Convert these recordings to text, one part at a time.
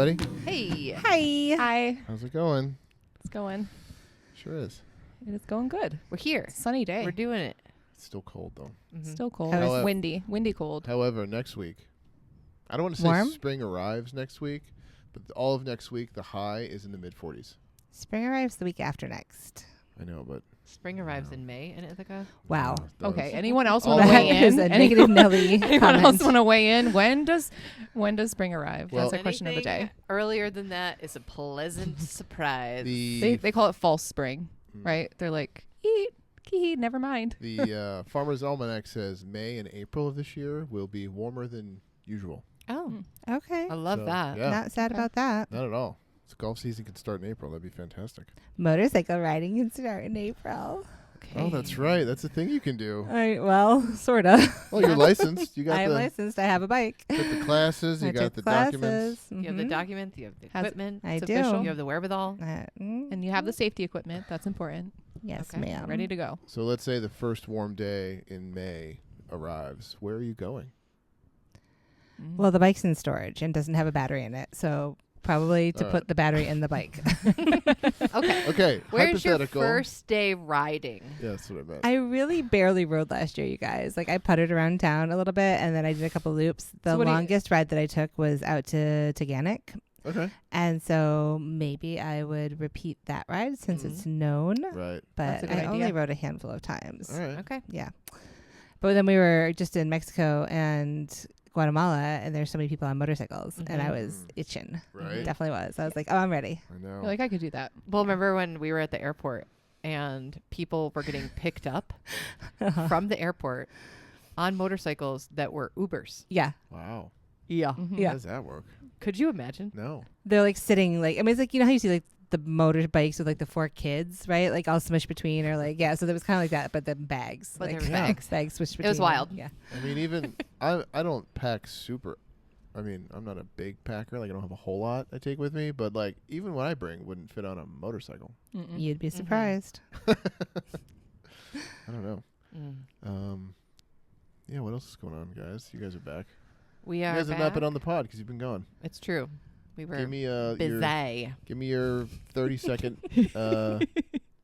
everybody. Hey. Hi. Hi. How's it going? It's going. Sure is. It is going good. We're here. Sunny day. We're doing it. It's still cold though. Mhm. Still cold. How is- It's windy. Windy cold. However, next week, I don't want to say Warm? spring arrives next week, but all of next week the high is in the mid 40s. Spring arrives the week after next. I know, but Spring arrives in May in Ithaca. Wow. it does. Okay. Anyone else All want to the That weigh is in? a Anyone- negative Nelly Anyone else comment. want to weigh in? When does spring arrive? Well- That's a question of the day. Anything earlier than that is a pleasant surprise. They call it false spring, Mm. right? They're like, eat, never mind. The Farmer's Almanac says May and April of this year will be warmer than usual. Oh, Okay. I love So, that. Yeah, Not sad Okay. about that. not at all. So golf season can start in April. That'd be fantastic. Motorcycle riding can start in April. Okay. Oh, that's right. That's a thing you can do. Well, sort of. Well, you're licensed. You got I am the licensed. I have a bike. got the classes. You I got took the classes. documents. You have the Mhm. documents. You have the Has- equipment. I It's do. official. You have the wherewithal. And you have the safety equipment. That's important. Yes, Okay. ma'am. Ready to go. So let's say the first warm day in May arrives. Where are you going? Mm. Well, the bike's in storage and doesn't have a battery in it, so probably to put the battery in the bike. Okay. Okay, Where's your hypothetical. first day riding? Yeah, that's what I meant. I really barely rode last year, you guys. Like I putted around town a little bit, and then I did a couple loops. The So what do you- longest ride that I took was out to Taganik. Okay, And so maybe I would repeat that ride since it's known, right. That's but a good I only idea. rode a handful of times. All right. Okay. Yeah. But then we were just in Mexico and Guatemala, and there's so many people on motorcycles, and I was itching. Right. Definitely was. I was like, oh, I'm ready. I know. You're like, I could do that. Well, remember when we were at the airport and people were getting picked up from the airport on motorcycles that were Ubers? Yeah. Wow. Yeah. Mhm. Yeah. How does that work? Could you imagine? No. They're like sitting like, I mean, it's like, you know how you see like the motorbikes with like the 4 kids, right? Like all smushed between, or like, yeah. So it was kind of like that, but the bags. But like they were Yeah. bags. bags swished between. It was them. wild. Yeah. I mean, even I don't pack super. I mean, I'm not a big packer. Like, I don't have a whole lot I take with me. But like, even what I bring wouldn't fit on a motorcycle. Mm-mm. You'd be surprised. I don't know. Mm. Yeah. What else is going on, guys? You guys are back. We You are guys have not been back. on the pod because you've been gone. It's true. We were Give me your busy. give me your 30-second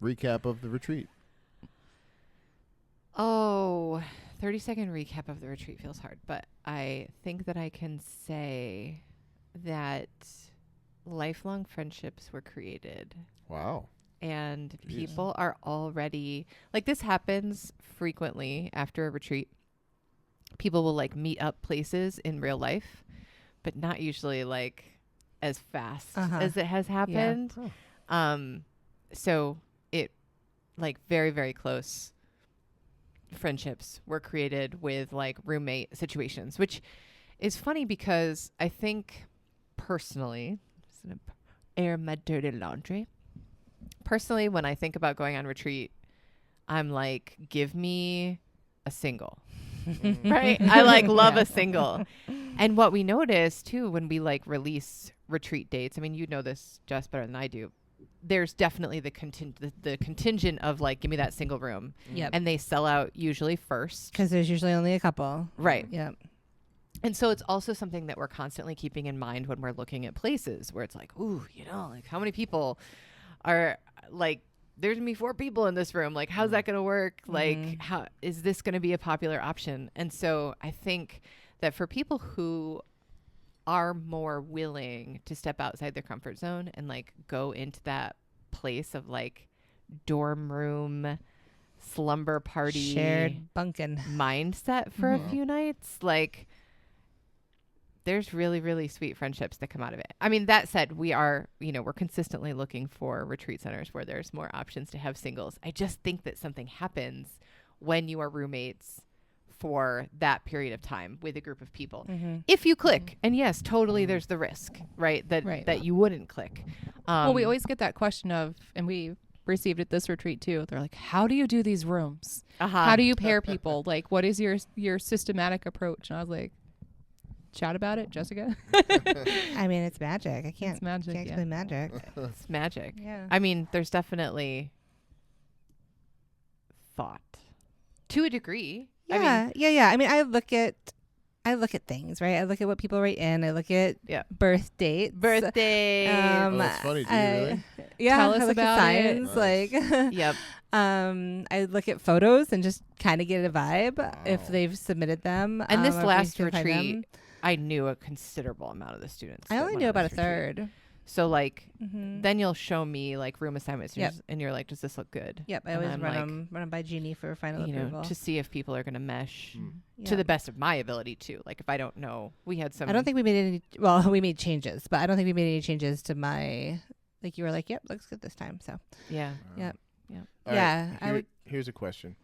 recap of the retreat. Oh, 30-second recap of the retreat feels hard, but I think that I can say that lifelong friendships were created Wow. and Jeez. people are already like, this happens frequently after a retreat. People will like meet up places in real life, but not usually like as fast Uh-huh. as it has happened. Oh. So it like very, very close friendships were created with like roommate situations, which is funny because I think personally, just gonna air my dirty laundry. Personally, when I think about going on retreat, I'm like, give me a single. Right? I like love a single. And what we notice too when we like release retreat dates, I mean, you know this just better than I do. There's definitely the contingent of like, give me that single room. Yep. And they sell out usually first. Because there's usually only a couple. Right. Yep. And so it's also something that we're constantly keeping in mind when we're looking at places where it's like, ooh, you know, like how many people are like, there's gonna be 4 people in this room. Like, how's that gonna work? Like, how is this gonna be a popular option? And so I think that for people who are more willing to step outside their comfort zone and like go into that place of like dorm room, slumber party, Shared bunkin'. mindset for a Mhm. few nights, like there's really, really sweet friendships that come out of it. I mean, that said, we are, you know, we're consistently looking for retreat centers where there's more options to have singles. I just think that something happens when you are roommates for that period of time with a group of people. Mm-hmm. If you click, and yes, totally, there's the risk, right? That you wouldn't click. Well, we always get that question of, and we received at this retreat too. They're like, how do you do these rooms? How do you pair people? Like, what is your systematic approach? And I was like, chat about it, Jessica. I mean, it's magic. I can't. It's magic, Can't yeah. explain magic. It's magic. Yeah. I mean, there's definitely thought to a degree. Yeah. I mean, I look at I look at things, right? I look at what people write in. I look at Yeah. birth dates. Birthday. Oh, that's funny. Do you really? Yeah, Tell us I look about at it. signs. Like, Yep. I look at photos and just kind of get a vibe if Wow. they've submitted them. And this or if we last can find retreat, them. I knew a considerable amount of the students. I that only went knew on about a this retreat. third. So like, Mm-hmm. then you'll show me like room assignments, and Yep. you're just- and you're like, does this look good? Yep, I And always I'm run like, them by Jeannie for final You approval. know, to see if people are going to mesh Mm. to Yeah. the best of my ability too. Like if I don't know, we had some. I don't think we made any. Well, we made changes, but I don't think we made any changes to my. Like you were like, yep, looks good this time. So Yeah. Yep. Yeah. All Yeah, right, I would- Here's a question.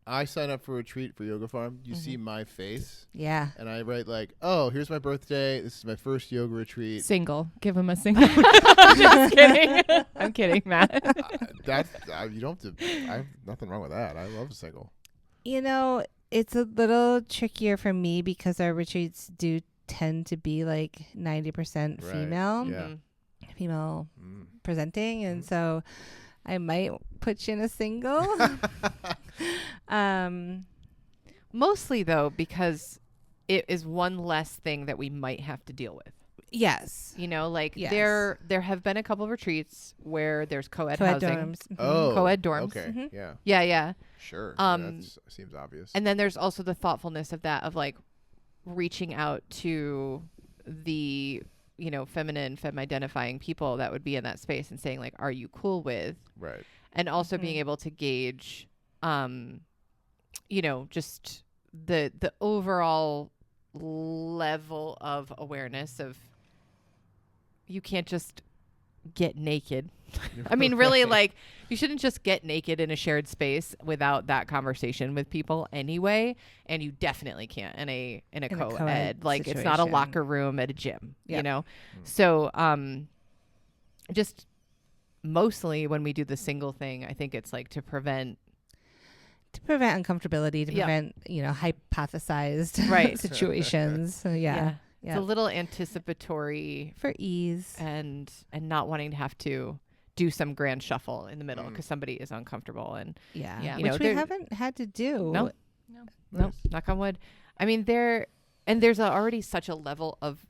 I sign up for a retreat for Yoga Farm. You see Mm-hmm. my face, yeah, and I write like, "Oh, here's my birthday. This is my first yoga retreat." Single. Give him a single. Just kidding. I'm kidding, Matt. That's you don't have to. I have nothing wrong with that. I love a single. you know, it's a little trickier for me because our retreats do tend to be like 90% Right. female, Yeah. Mhm. female Mm. presenting, and Mhm. so I might put you in a single. Mostly though, because it is one less thing that we might have to deal with. Yes, You know, like Yes. there have been a couple of retreats where there's co-ed co-ed housing. dorms. Mhm. Oh, Co-ed dorms. Okay, Mhm. yeah, Yeah, yeah. sure. Um, that seems obvious. And then there's also the thoughtfulness of that, of like reaching out to the, you know, fem identifying people that would be in that space and saying like, are you cool with? Right. And also Mhm. being able to gauge, you know, just the overall level of awareness of you can't just get naked. I mean, really, like, you shouldn't just get naked in a shared space without that conversation with people anyway. And you definitely can't in a In a co-ed. co-ed Like, it's not a situation. locker room at a gym, you Yep. know? So, just mostly when we do the single thing, I think it's like to prevent. To prevent uncomfortability, to Yeah. prevent hypothesized Right. situations. So yeah, It's a little anticipatory for ease. and not wanting to have to do some grand shuffle in the middle Mm. because somebody is uncomfortable and Yeah, you which know, we there- haven't had to do. No. no, knock on wood. I mean, there's already such a level of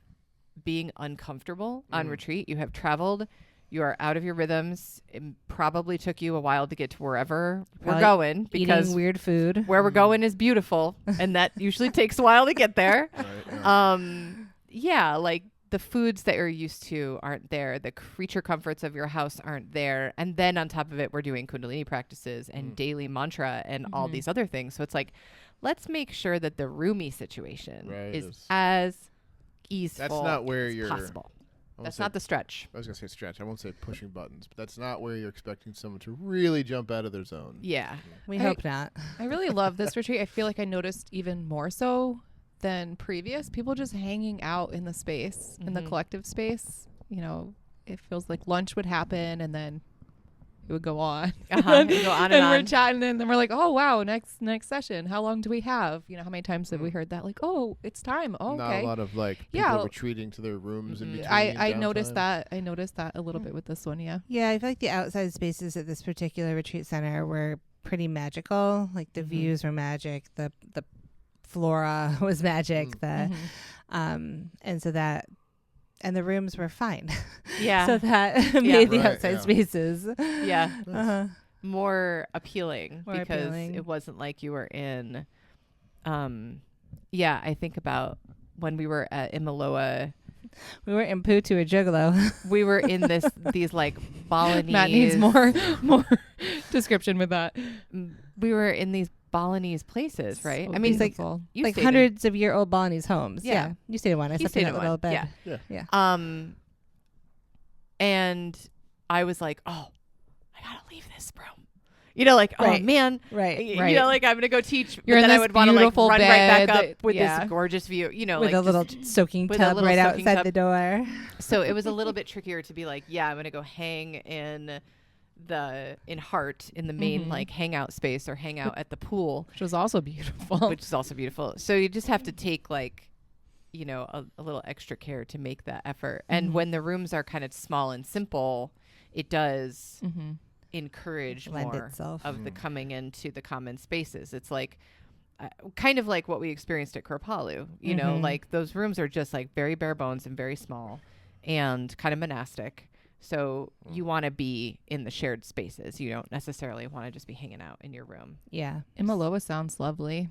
being uncomfortable on Mm. retreat. You have traveled, you are out of your rhythms. It probably took you a while to get to wherever we're Probably going because Eating weird food. where we're going is beautiful, and that usually takes a while to get there. Right, yeah. Yeah, like the foods that you're used to aren't there. The creature comforts of your house aren't there. And then on top of it, we're doing Kundalini practices and daily mantra and all these other things. So it's like, let's make sure that the roomy situation Right, is is- as easeful That's not where as you're. possible. I won't That's say- not the stretch. I was gonna say stretch. I won't say pushing buttons, but that's not where you're expecting someone to really jump out of their zone. Yeah. We I- hope not. I really love this retreat. I feel like I noticed even more so than previous. People just hanging out in the space, in the Mhm. collective space. You know, it feels like lunch would happen and then it would go on. And go on and and we're on. chatting and then we're like, oh wow, next session. How long do we have? You know, how many times have we heard that? Like, oh, it's time. Oh, Not okay. a lot of like people Yeah. retreating to their rooms in Mhm. between. I noticed downtime. that. I noticed that a little bit with this one. Yeah. Yeah, I feel like the outside spaces at this particular retreat center were pretty magical. Like the Mhm. views were magic. The flora was magic. Mm. The and so that and the rooms were fine. Yeah. So that made the Right, outside yeah. spaces. Yeah. Uh-huh. More appealing More because appealing. it wasn't like you were in yeah, I think about when we were at Imaloa, We were in Poo to a Juggalo. we were in these like Balinese. Matt needs more description with that. We were in these Balinese places, right? So I mean, beautiful. you Like stayed in- hundreds of year old Balinese homes. Yeah. Yeah. You stayed in one. I You slept in stayed that in little one, bed. yeah. Yeah. And I was like, oh, I gotta leave this room. You know, like, oh Right. man, Right. you Right. know, like I'm gonna go teach, You're but in then I this would want to like beautiful run right back bed up that- with yeah. this gorgeous view, you know, with like a little just- soaking with a tub little right soaking outside tub. the door. So it was a little bit trickier to be like, yeah, I'm gonna go hang in Hart in the main Mhm. like hangout space or hang out at the pool, Which was also beautiful. which is also beautiful. So you just have to take like, you know, a little extra care to make that effort. And Mhm. when the rooms are kind of small and simple, it does Mm-hmm. encourage Lend more itself. of the coming into the common spaces. It's like kind of like what we experienced at Kripalu. You know, like those rooms are just like very bare bones and very small and kind of monastic. So you want to be in the shared spaces. You don't necessarily want to just be hanging out in your room. Yeah. Imaloa sounds lovely.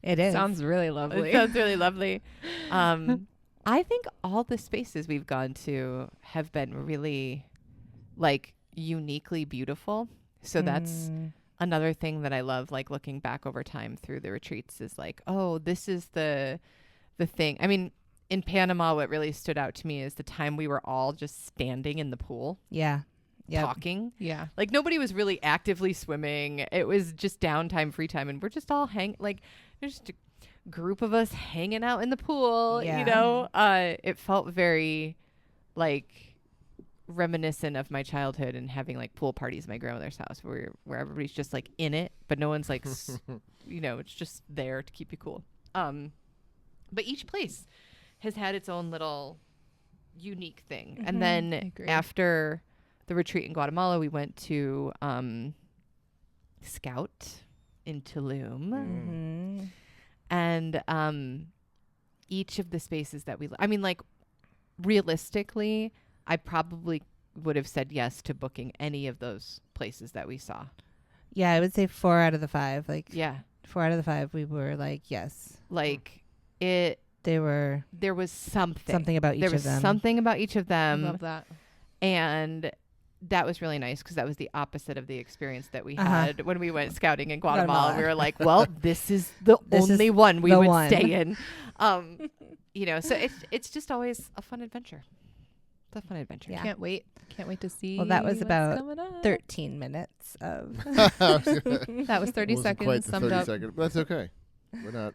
It is. Sounds really lovely. It sounds really lovely. I think all the spaces we've gone to have been really like uniquely beautiful. So that's another thing that I love, like looking back over time through the retreats is like, oh, this is the thing. I mean, in Panama, what really stood out to me is the time we were all just standing in the pool. Yeah. Yep. Talking. Yeah. Like nobody was really actively swimming. It was just downtime, free time. And we're just all there's just a group of us hanging out in the pool, Yeah. you know? It felt very like reminiscent of my childhood and having like pool parties at my grandmother's house where everybody's just like in it, but no one's like, you know, it's just there to keep you cool. But each place has had its own little unique thing. And then after the retreat in Guatemala, we went to Scout in Tulum. And each of the spaces that I mean, like, realistically, I probably would have said yes to booking any of those places that we saw. Yeah, I would say 4 out of the 5. Like, Yeah. 4 out of the 5, we were like, yes. Like, There was something about each there of was them. something about each of them. Love that. And that was really nice because that was the opposite of the experience that we had when we went scouting in Guatemala. We were like, well, this is the only one we would stay in. You know, so it's just always a fun adventure. It's a fun adventure. Yeah. Can't wait to see. Well, that was what's about coming up. 13 minutes of. That was 30 Wasn't quite seconds the summed 30 up. second, but that's okay. We're not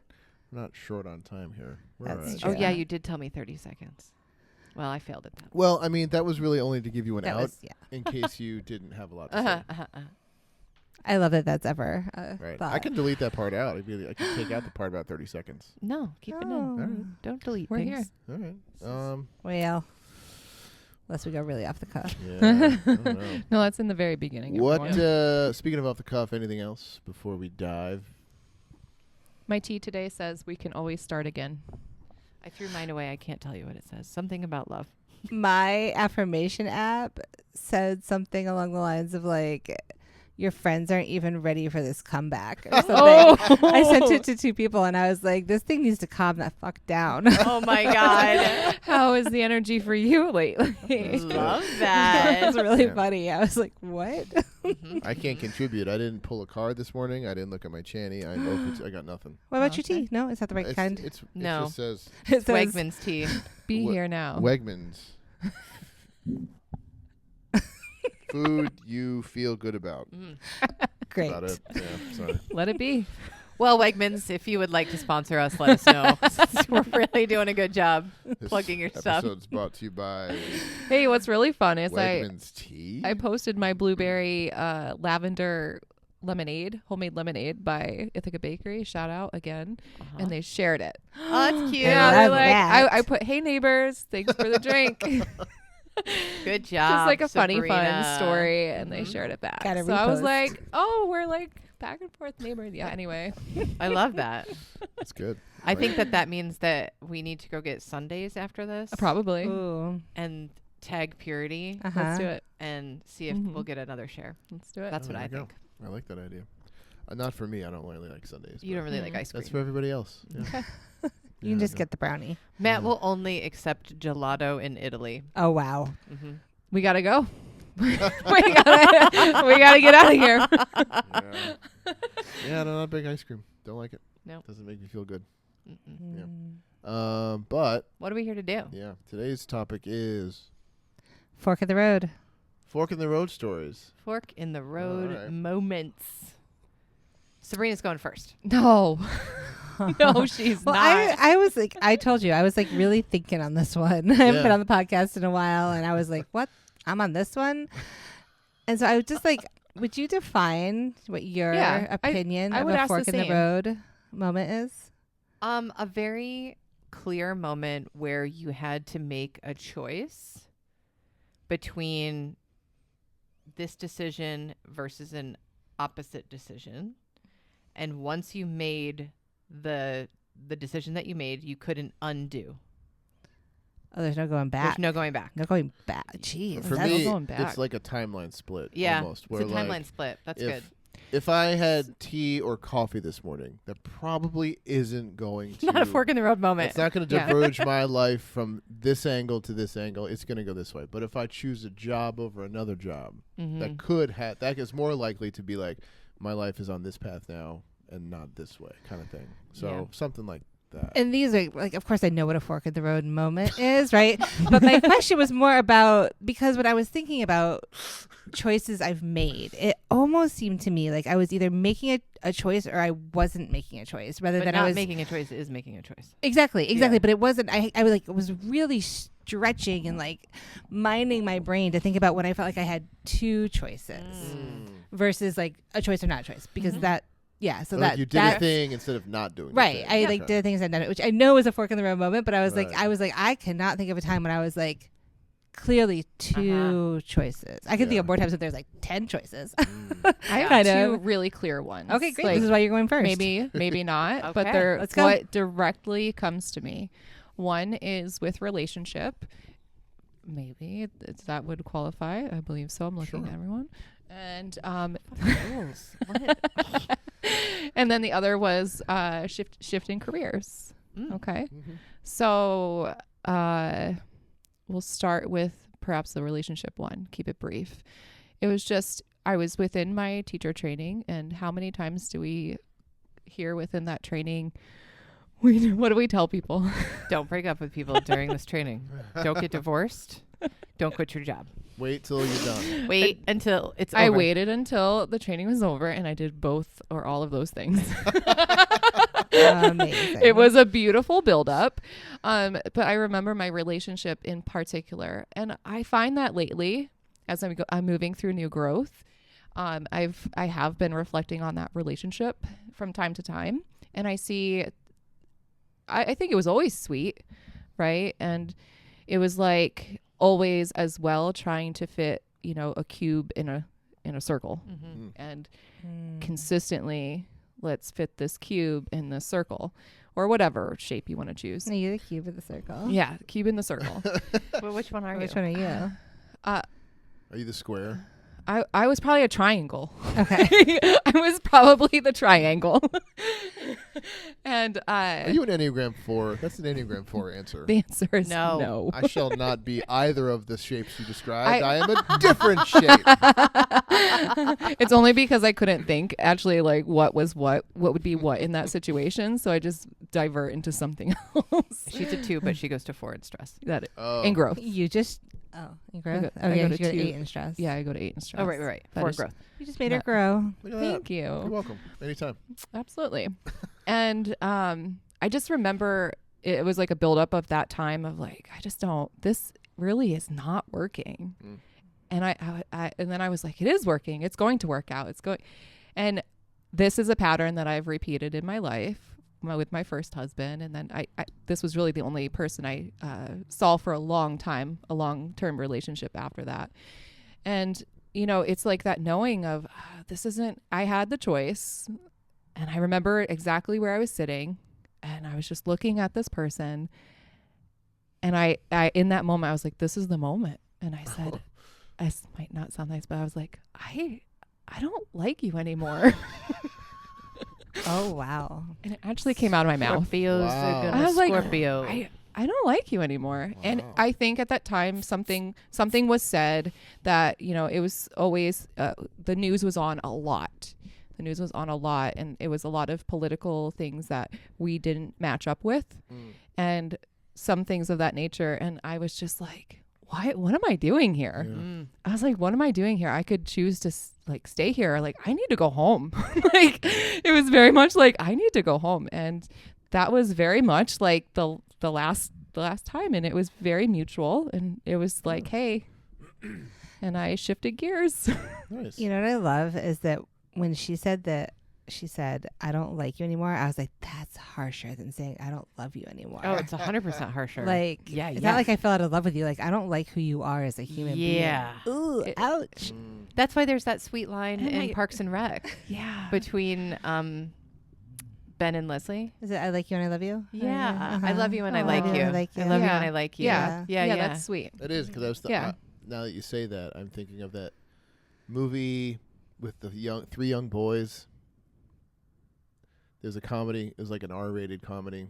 short on time here. We're That's all right. true. Oh, yeah, you did tell me 30 seconds. Well, I failed at that. Well, I mean, that was really only to give you an That out was, yeah. in case you didn't have a lot to say. I love that that's ever Right. thought. I can delete that part out. I can take out the part about 30 seconds. No, keep it in. Oh. Don't delete We're things. here. All right. Well, unless we go really off the cuff. Yeah. I don't know. No, that's in the very beginning. What? everyone. Speaking of off the cuff, anything else before we dive? My tea today says we can always start again. I threw mine away. I can't tell you what it says. Something about love. My affirmation app said something along the lines of like, your friends aren't even ready for this comeback or something. I sent it to 2 people and I was like, this thing needs to calm the fuck down. Oh my God. How is the energy for you lately? Love that. It's really Yeah. funny. I was like, what? I can't contribute. I didn't pull a card this morning. I didn't look at my channy. I got nothing. What about your Okay. tea? No, is that the right kind? It No. just says It says- Wegmans tea. Be Wh- here now. Wegmans. Food you feel good about. Great. About it. Yeah, sorry. Let it be. Well, Wegmans, if you would like to sponsor us, let us know. We're really doing a good job This plugging your stuff. episode's brought to you by Hey, what's really fun is Wegmans tea. I posted my blueberry lavender lemonade, homemade lemonade by Ithaca Bakery. Shout out again. And they shared it. Oh, that's cute. I Yeah, they're love like, that. I put, hey neighbors, thanks for the drink. Good job. Just like a funny, fun Sabrina. story, and they shared it back. Gotta So I was repost. like, oh, we're like back and forth neighbors. Yeah, anyway. I love that. It's good. I think that means that we need to go get sundaes after this Probably. Ooh. and tag Purity Uh-huh. Let's do it. and see if we'll get another share. Let's do it. That's what there I you go. think. I like that idea. Not for me. I don't really like Sundays. You but don't really like ice cream. That's for everybody else. Yeah. You can just get the brownie. Matt will only accept gelato in Italy. Oh, wow. Mm-hmm. We gotta go. we gotta get out of here. Yeah, no, not big ice cream. Don't like it. No. Doesn't make me feel good. Mm-mm. Yeah. But What are we here to do? yeah, today's topic is Fork of the road. fork in the road stories. Fork in the road All right. moments. Sabrina's going first. No. No, she's Well, not. I was like, I told you, I was like really thinking on this one. I haven't Yeah. been on the podcast in a while, and I was like, what? I'm on this one? And so I was just like, would you define what your Yeah, opinion I of would a ask the fork in the same. road moment is? A very clear moment where you had to make a choice between this decision versus an opposite decision. and once you made the decision that you made, you couldn't undo. Oh, there's no going back. There's no going back. No going back. Jeez. For That's me, going back. it's like a timeline split. Yeah, Almost, it's where a timeline split. That's good. If I had tea or coffee this morning, that probably isn't going to. Not a fork in the road moment. It's not going to Yeah. diverge my life from this angle to this angle. It's going to go this way. But if I choose a job over another job, that could have, that is more likely to be like, my life is on this path now and not this way kind of thing. So something like that. And these are like, of course, I know what a fork in the road moment is, right? But my question was more about, because when I was thinking about choices I've made, it almost seemed to me like I was either making a choice or I wasn't making a choice, rather But than not I was making a choice is making a choice. exactly. Yeah. But it wasn't. I was really stretching and like minding my brain to think about when I felt like I had two choices versus like a choice or not a choice, because that. Yeah, so Or that like you did that, a thing instead of not doing right. the thing. I like did things I'd done, which I know is a fork in the road moment, but I was Right. I cannot think of a time when I was like clearly two choices. I can think of more times when there's like 10 choices. I have Kind two of. really clear ones. Okay, great. Like, This is why you're going first. maybe not, but Okay, they're let's go. what directly comes to me. One is with relationship. Maybe that would qualify. I believe so. I'm looking at everyone. And Rules. What? and then the other was shifting careers. Okay. So we'll start with perhaps the relationship one. Keep it brief. It was just, I was within my teacher training, and how many times do we hear within that training, what do we tell people? Don't break up with people during this training. Don't get divorced. Don't quit your job. Wait till you're done. Wait until it's over. I waited until the training was over, and I did both or all of those things. Amazing. It was a beautiful buildup. But I remember my relationship in particular. And I find that lately, as I'm moving through new growth, I have been reflecting on that relationship from time to time. And I see, I think it was always sweet, right? And it was like always as well trying to fit, a cube in a circle. And consistently, let's fit this cube in the circle, or whatever shape you want to choose. Are you the cube of the circle? Yeah, cube in the circle. Well, which one are Which you? one are you? Are you the square? I was probably a triangle. Okay. I was probably the triangle. And Are you an Enneagram 4? That's an Enneagram 4 answer. the answer is No. no. I shall not be either of the shapes you described. I am a different shape. It's only because I couldn't think actually like what would be what in that situation, so I just divert into something else. She's a 2, but she goes to 4 in stress. That Oh. in growth. You just in growth. I Okay, go you to go to 2. 8 in stress. Yeah, I go to 8 in stress. Oh, right. That 4 in is- growth. You just made her Not- grow. Look at Thank that. You're you. welcome. Anytime. Absolutely. And I just remember it was like a buildup of that time of like, this really is not working. And and then I was like, it is working. It's going to work out. And this is a pattern that I've repeated in my life with my first husband. And then this was really the only person I saw for a long time, a long-term relationship after that. And, it's like that knowing of I had the choice, and I remember exactly where I was sitting, and I was just looking at this person. And I in that moment, I was like, this is the moment. And I said, this might not sound nice, but I was like, I don't like you anymore. Oh, wow. And it actually came out of my mouth. Scorpios Wow. are I gonna was like, Scorpio. I don't like you anymore. And Wow. I think at that time something was said that, it was always the news was on a lot. The news was on a lot, and it was a lot of political things that we didn't match up with, and some things of that nature. And I was just like, what am I doing here? Yeah. I was like, what am I doing here? I could choose to stay here. Like, I need to go home. Like, it was very much like, I need to go home. And that was very much like the last time. And it was very mutual. And it was like, hey, and I shifted gears. Nice. You know what I love is that when she said, I don't like you anymore, I was like, that's harsher than saying I don't love you anymore. Oh, it's 100% harsher. like, yeah, it's yeah. not like I fell out of love with you. Like, I don't like who you are as a human Yeah. being. Ooh, ouch. That's why there's that sweet line And in Parks and Rec Yeah. between Ben and Leslie. Is it I Like You and I Love You? Yeah. Uh-huh. I love you and I Oh, like you. I like you. I love you Yeah. and I like you. Yeah. Yeah. That's sweet. It is because I was Yeah. now that you say that, I'm thinking of that movie with the three young boys. There's a comedy. It was like an R-rated comedy.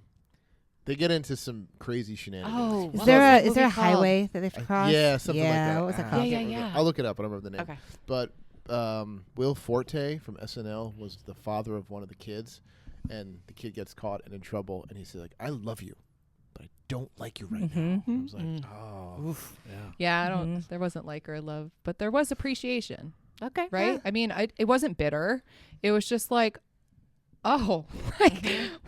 They get into some crazy shenanigans. Oh, Is what there was a that is there a movie called? highway that they have to cross? Yeah, something like that. What was it Ah, called? I Yeah, can't yeah, remember. yeah. I'll look it up. I don't remember the name. Okay. But Will Forte from SNL was the father of one of the kids, and the kid gets caught and in trouble, and he says like, "I love you, but I don't like you right now." I was like, Mm. "Oh, yeah." Yeah, I don't. There wasn't like or love, but there was appreciation, Okay. right? I mean, it wasn't bitter. It was just like, oh, like,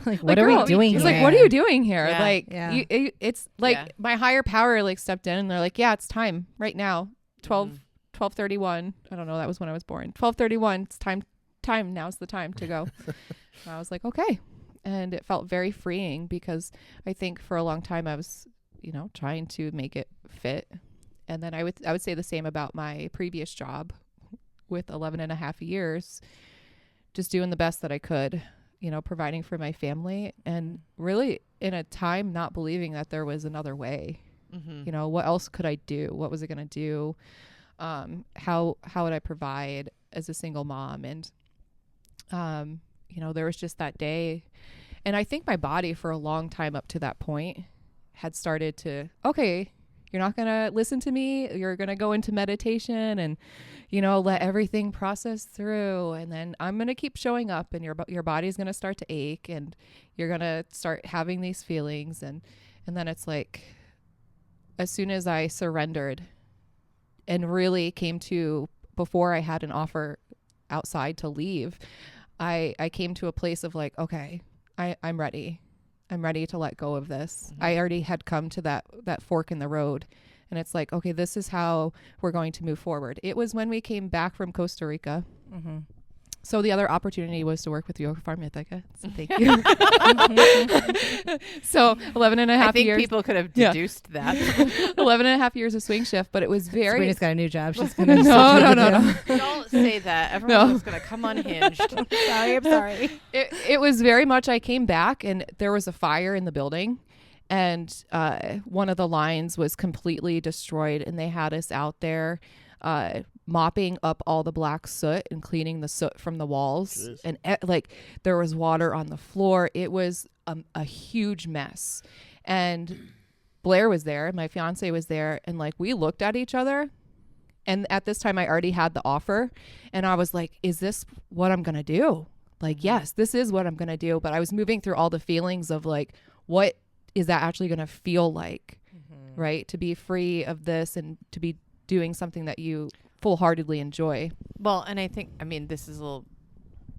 Like, what are girl, we doing It's here? like, what are you doing here? Yeah. Like, Yeah. it's like Yeah. my higher power like stepped in and they're like, yeah, it's time right now. 12:31. I don't know. That was when I was born. 12:31. It's time. Now's the time to go. And I was like, okay. And it felt very freeing because I think for a long time I was, trying to make it fit. And then I would say the same about my previous job with 11 and a half years, just doing the best that I could, providing for my family and really in a time not believing that there was another way. What else could I do? What was it going to do? How would I provide as a single mom? And, there was just that day. And I think my body for a long time up to that point had started to, okay, you're not going to listen to me. You're going to go into meditation and, let everything process through. And then I'm going to keep showing up and your body's going to start to ache and you're going to start having these feelings. And then it's like, as soon as I surrendered and really came to, before I had an offer outside to leave, I came to a place of like, okay, I'm ready. I'm ready to let go of this. I already had come to that fork in the road. And it's like, okay, this is how we're going to move forward. It was when we came back from Costa Rica. So the other opportunity was to work with Yoga Farm Ithaca. So thank you. So 11 and a half I think years. people could have deduced that. 11 and a half years of swing shift, but it was very... Sabrina's got a new job. She's gonna No. Don't say that. Everyone was going to come unhinged. I'm sorry. It was very much, I came back and there was a fire in the building and one of the lines was completely destroyed and they had us out there mopping up all the black soot and cleaning the soot from the walls. Jeez. And like there was water on the floor. It was a huge mess. And Blair was there, my fiance was there, and like we looked at each other. And at this time I already had the offer and I was like, is this what I'm going to do? Like, yes, this is what I'm going to do. But I was moving through all the feelings of like, what is that actually going to feel like, right? To be free of this and to be doing something that you full-heartedly enjoy. Well, and I think, this is a little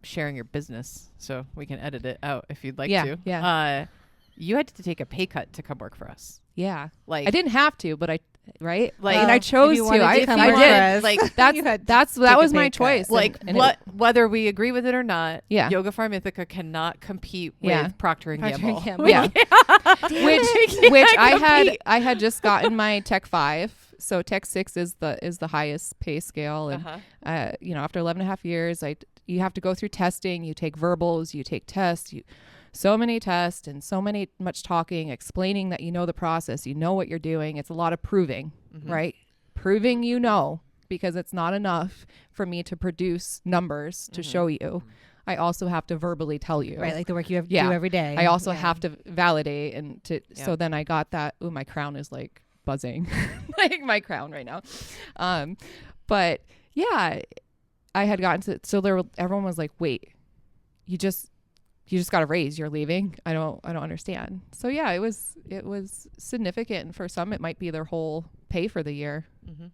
sharing your business, so we can edit it out if you'd like to. Yeah. You had to take a pay cut to come work for us. Yeah. Like I didn't have to, but I Well, chose if you to. wanted to I come I work did. for us, Like, That take a was pay my cut. choice. like And whether we agree with it or not, Yeah. Yoga Farm Ithaca cannot compete Yeah. with Procter and Procter Gamble. and Gamble. Yeah. which I compete. had just gotten my Tech 5. So Tech 6 is the highest pay scale. And after 11 and a half years, you have to go through testing, you take verbals, you take tests, so many tests and so much talking, explaining that you know the process, you know what you're doing. It's a lot of proving, right? Proving because it's not enough for me to produce numbers to show you. I also have to verbally tell you. Right, like the work you have to Yeah. do every day. I also have to validate so Yeah. then I got that. Ooh, my crown is like buzzing, like my crown right now. But yeah, I had gotten to, so everyone was like, wait, you just got a raise, you're leaving. I don't understand. So yeah, it was significant. And for some, it might be their whole pay for the year,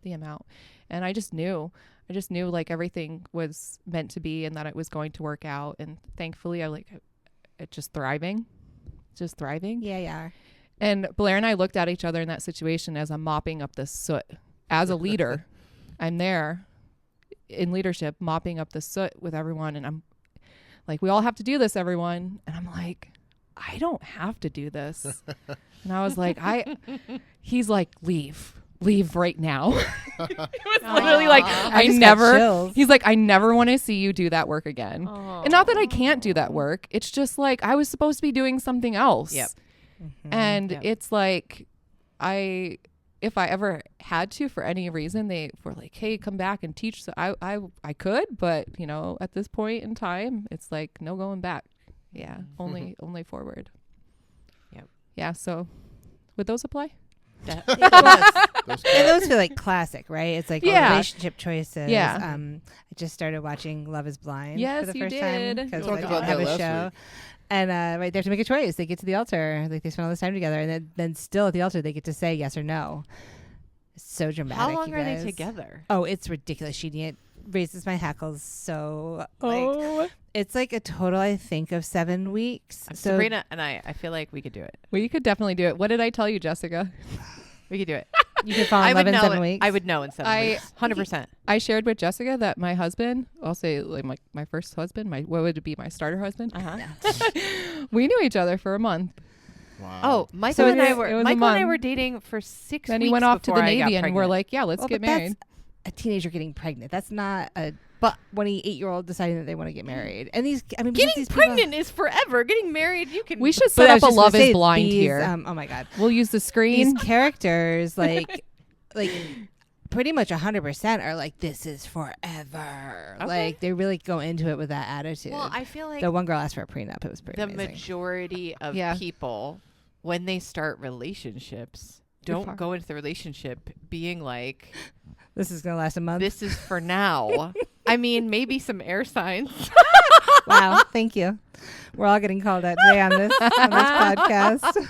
the amount. And I just knew like everything was meant to be and that it was going to work out. And thankfully it's just thriving. Yeah, yeah. And Blair and I looked at each other in that situation as I'm mopping up this soot. As a leader, I'm there in leadership, mopping up the soot with everyone. And I'm like, we all have to do this, everyone. And I'm like, I don't have to do this. And I was like, he's like, leave. leave right now. It was Aw. literally like, I just got chills. he's like, I never want to see you do that work again. Oh. And not that I can't do that work. It's just like, I was supposed to be doing something else. Yep. And Yep. it's like, if I ever had to, for any reason, they were like, hey, come back and teach. So I could, but you know, at this point in time, it's like, no going back. Yeah. Only forward. Yep. Yeah. So would those apply? And those feel like classic, right? It's like Yeah. relationship choices. Yeah. I just started watching Love is Blind Yes, for the you first did. time because We talked I about have that a last show. week. And right, they have to make a choice. They get to the altar, like they spend all this time together, and then still at the altar they get to say yes or no. It's so dramatic. How long you are they guys. together? Oh, it's ridiculous. It raises my hackles. So like, it's like a total, I think, of 7 weeks. So Sabrina and I feel like we could do it. Well, you could definitely do it. What did I tell you, Jessica? We could do it. you can fall I in would love in know 7 it. weeks. I would know in 7 weeks. 100%. I shared with Jessica that my husband, I'll say like my first husband, what would it be, my starter husband? Uh-huh. We knew each other for a month. Wow. Oh, Michael So and I it were was a Michael and I month. were dating for 6 Then weeks. he went off to the before I got Navy, and we're pregnant. like, yeah, let's Well, get but that's married. a teenager getting pregnant. That's not a But 28-year-old deciding that they want to get married. And these, I mean, because getting these people- pregnant is forever. Getting married, you can. We should But set I up was a just gonna Love say, is Blind these, here. oh my god, We'll use the screen. these characters like pretty much 100% are like, this is forever. Okay. Like they really go into it with that attitude. Well, I feel like the one girl asked for a prenup. It was pretty the amazing. majority of Yeah. people, when they start relationships, don't far. go into the relationship being like, This is gonna last a month. this is for now. I mean, maybe some air signs. Wow, thank you. We're all getting called out today on this podcast.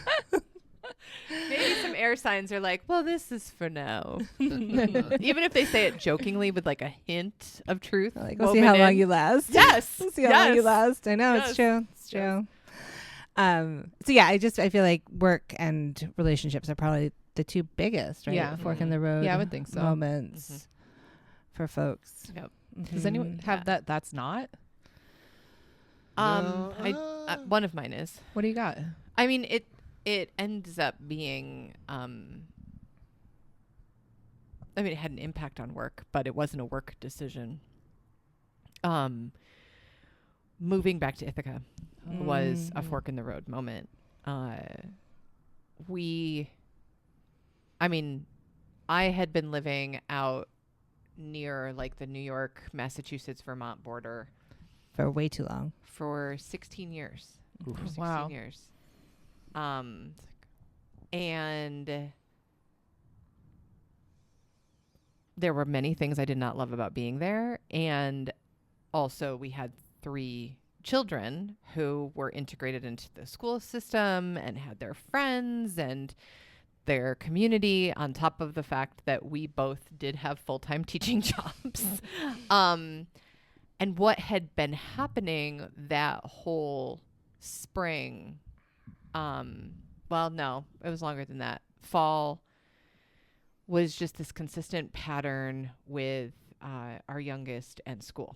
Maybe some air signs are like, well, this is for now. Even if they say it jokingly with like a hint of truth. Like, we'll see woven how long in. you last. Yes. We'll see how long you yes. last. I know Yes. it's true. It's Yes. true. So yeah, I feel like work and relationships are probably the two biggest, right? Yeah. Fork in the road. Yeah, I would think so. Moments Mhm. for folks. Yep. Does anyone Mhm. have Yeah. that? That's not. No, One of mine is. What do you got? I mean, it ends up being. I mean, it had an impact on work, but it wasn't a work decision. Moving back to Ithaca was a Mm. fork in the road moment. I had been living out near like the New York, Massachusetts, Vermont border For way too long. for 16 years. Oof. For 16 Wow. years. And there were many things I did not love about being there. And also we had 3 children who were integrated into the school system and had their friends and their community, on top of the fact that we both did have full-time teaching jobs. And what had been happening that whole spring, well, no, it was longer than that. Fall was just this consistent pattern with our youngest and school.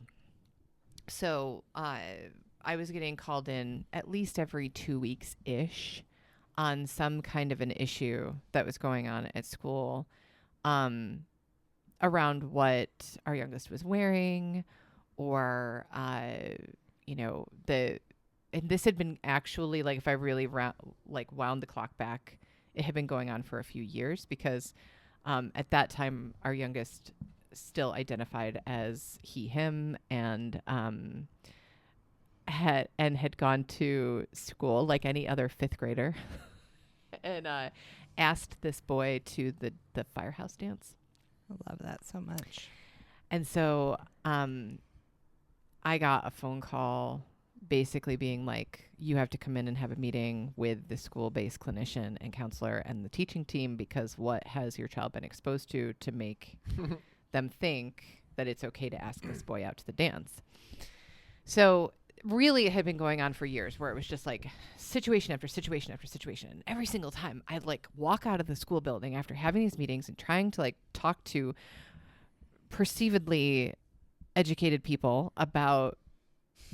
So I was getting called in at least every 2 weeks-ish on some kind of an issue that was going on at school, around what our youngest was wearing, or and this had been actually, like, if I really wound the clock back, it had been going on for a few years, because at that time our youngest still identified as he, him, and had gone to school like any other 5th grader and asked this boy to the firehouse dance. I love that so much. And so I got a phone call basically being like, you have to come in and have a meeting with the school-based clinician and counselor and the teaching team, because what has your child been exposed to make them think that it's okay to ask this boy out to the dance. So really it had been going on for years, where it was just like situation after situation after situation. And every single time I'd like walk out of the school building after having these meetings and trying to like talk to perceivedly educated people about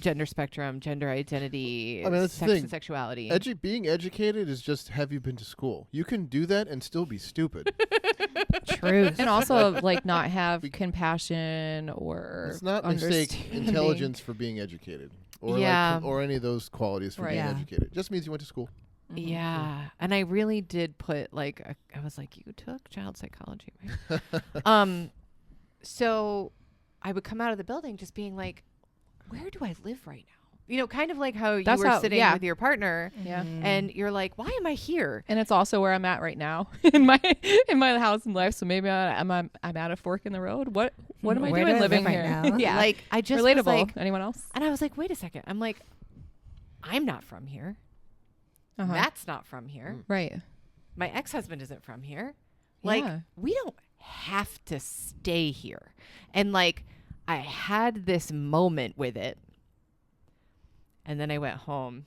gender spectrum, gender identity, I mean, that's the sex thing. and sexuality. Being educated is just, have you been to school? You can do that and still be stupid. Truth. And also, like, not have compassion or Let's not mistake understanding. intelligence for being educated, or Yeah. or any of those qualities for Right. being Yeah. educated. It just means you went to school. Mhm. Yeah. And I really did put I was like, you took child psychology, right? So I would come out of the building just being like, where do I live right now? You know, kind of like how you That's were how- sitting yeah. with your partner Yeah. and you're like, why am I here? And it's also where I'm at right now in my house and life. So maybe I'm at a fork in the road. What am I Where do doing I living live here? right now? Yeah, Like I just was relatable. like, Anyone else? and I was like, wait a second. I'm like, I'm not from here. Uh-huh. Matt's not from here. Right. My ex-husband isn't from here. Like, Yeah. we don't have to stay here. And like, I had this moment with it. And then I went home.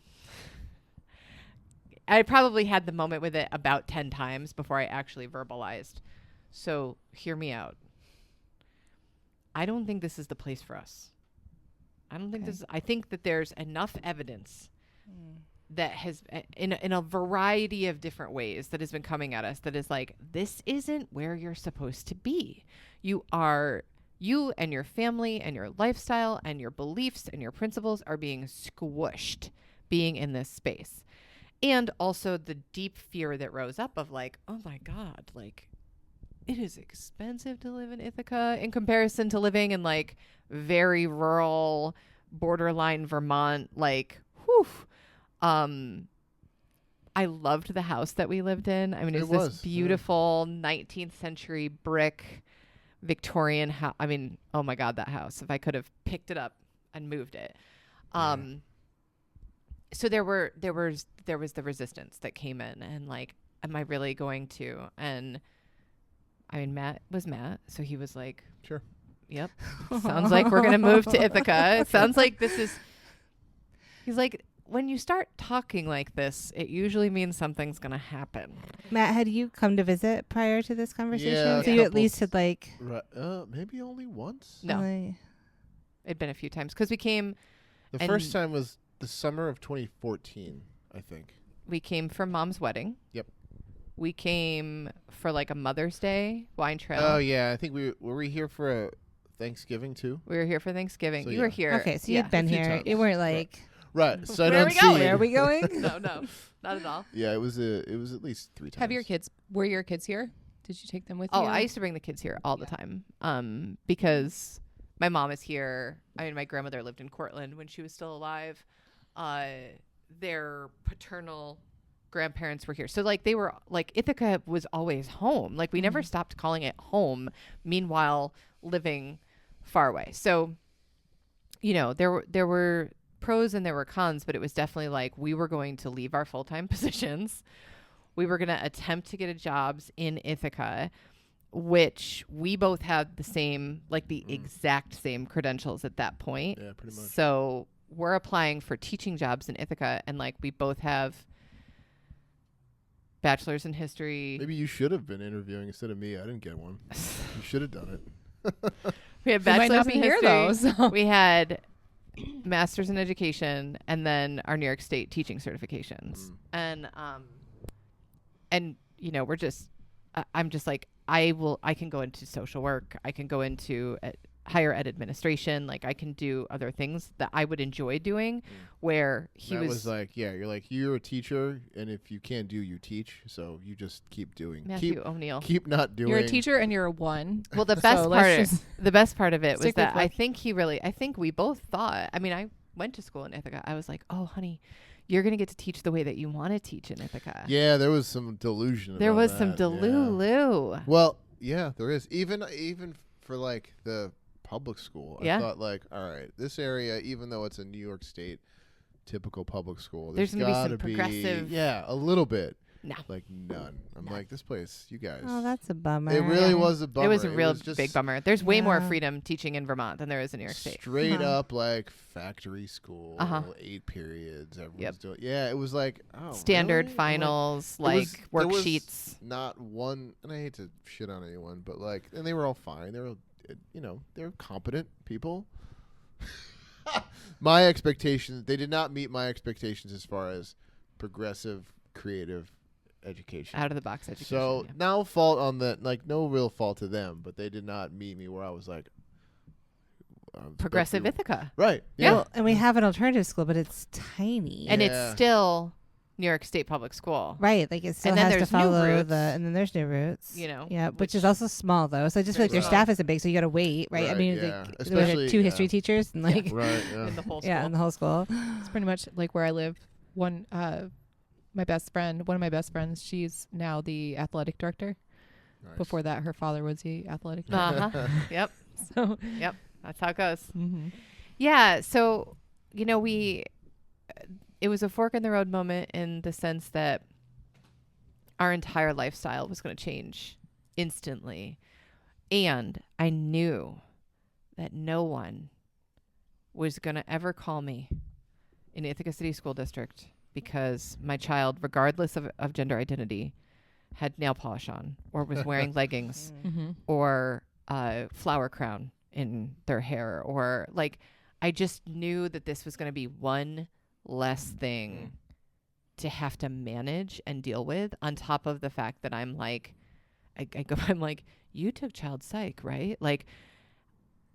I probably had the moment with it about 10 times before I actually verbalized. So hear me out. I don't think this is the place for us. I don't think Okay. I think that there's enough evidence that has in a variety of different ways that has been coming at us that is like, this isn't where you're supposed to be. You and your family and your lifestyle and your beliefs and your principles are being squished being in this space. And also the deep fear that rose up of like, oh my God, like it is expensive to live in Ithaca in comparison to living in like very rural borderline Vermont. Like, whew. I loved the house that we lived in. I mean, it was this beautiful 19th century brick Victorian house. I mean, oh my God, that house. If I could have picked it up and moved it. So there was the resistance that came in and like, am I really going to? And I mean, Matt was Matt. So he was like, Sure. Yep. Sounds like we're going to move to Ithaca. It sounds like he's like, when you start talking like this, it usually means something's going to happen. Matt, had you come to visit prior to this conversation? Yeah, So you at least had like. Right. Maybe only once. No. like- It'd been a few times because we came The first time was the summer of 2014, I think. for Mom's wedding. Yep. We came for like a Mother's Day wine trail. Oh yeah, I think were we here for a Thanksgiving too? We were here for Thanksgiving. So, you were yeah. here. Okay, so yeah. you'd been a few here. times. You weren't like. Right. So Where are don't we see. going? Where are we going? No, not at all. Yeah, it was at least 3 times. Have your kids? Were your kids here? Did you take them with Oh, you? I used to bring the kids here all the time. Because my mom is here. I mean, my grandmother lived in Cortland when she was still alive. Their paternal grandparents were here. So like they were like Ithaca was always home. Like we never stopped calling it home. Meanwhile, living far away. So, you know, there were pros and there were cons, but it was definitely like we were going to leave our full-time positions. We were going to attempt to get jobs in Ithaca, which we both had the same, like the exact same credentials at that point. Yeah, pretty much. So we're applying for teaching jobs in Ithaca, and like we both have bachelor's in history. Maybe you should have been interviewing instead of me. I didn't get one. You should have done it. We had You might bachelor's not be in here history. though. So. We had master's in education, and then our New York State teaching certifications. And you know, we're just I'm just like I can go into social work, I can go into higher ed administration, like I can do other things that I would enjoy doing. Where he Matt was like, yeah, you're a teacher, and if you can't do, you teach. So you just keep doing. Matthew O'Neill. Keep not doing. You're a teacher and you're a 1. Well, the best part of it was stick with that what- I think we both thought, I mean, I went to school in Ithaca. I was like, oh, honey, you're going to get to teach the way that you want to teach in Ithaca. Yeah, there was some delusion. There about was some that, yeah. delulu. Well, yeah, there is. Even for like the public school, Yeah. I thought like, all right, this area, even though it's a New York State typical public school, There's gonna be some gotta progressive- Yeah, a little bit. No. Like none. I'm like, this place, you guys. Oh, that's a bummer. It really was a bummer. It was a real just big bummer. There's way more Yeah. freedom teaching in Vermont than there is in New York State. Straight up like factory school, Uh-huh. 8 periods. Everyone's Yep. doing. Yeah, it was like Standard really? I'm finals, It was- like there was worksheets. not one, and I hate to shit on anyone, but like, and they were all fine. They were, they were competent people. my expectations, they did not meet my expectations as far as progressive, creative education. Out of the box education. So no fault on that, like no real fault to them, but they did not meet me where I was like, progressive Ithaca. Right. Yeah. Well, and we have an alternative school, but it's tiny. And Yeah. it's still New York State Public School. Right, like it still And then has to there's New follow Roots. and then there's New Roots. You know, Yeah, which which- is also small though. So I just feel like their Right. staff isn't big, so you got to wait, right? I Right, mean, yeah. like, Especially, 2 yeah. history teachers and like, Right. Yeah. In the whole school. yeah, in the whole school. It's pretty much like where I live. One, my best friend, one of my best friends, she's now the athletic director. Nice. Before that, her father was the athletic director. Uh-huh. Yep. So, Yep. That's how it goes. mhm. Yeah. So, it was a fork in the road moment in the sense that our entire lifestyle was going to change instantly. And I knew that no one was going to ever call me in Ithaca City School District because my child, regardless of gender identity, had nail polish on or was wearing leggings Mhm. or a flower crown in their hair, or like I just knew that this was going to be one less thing to have to manage and deal with, on top of the fact that I'm like, I'm like, you took child psych, right? Like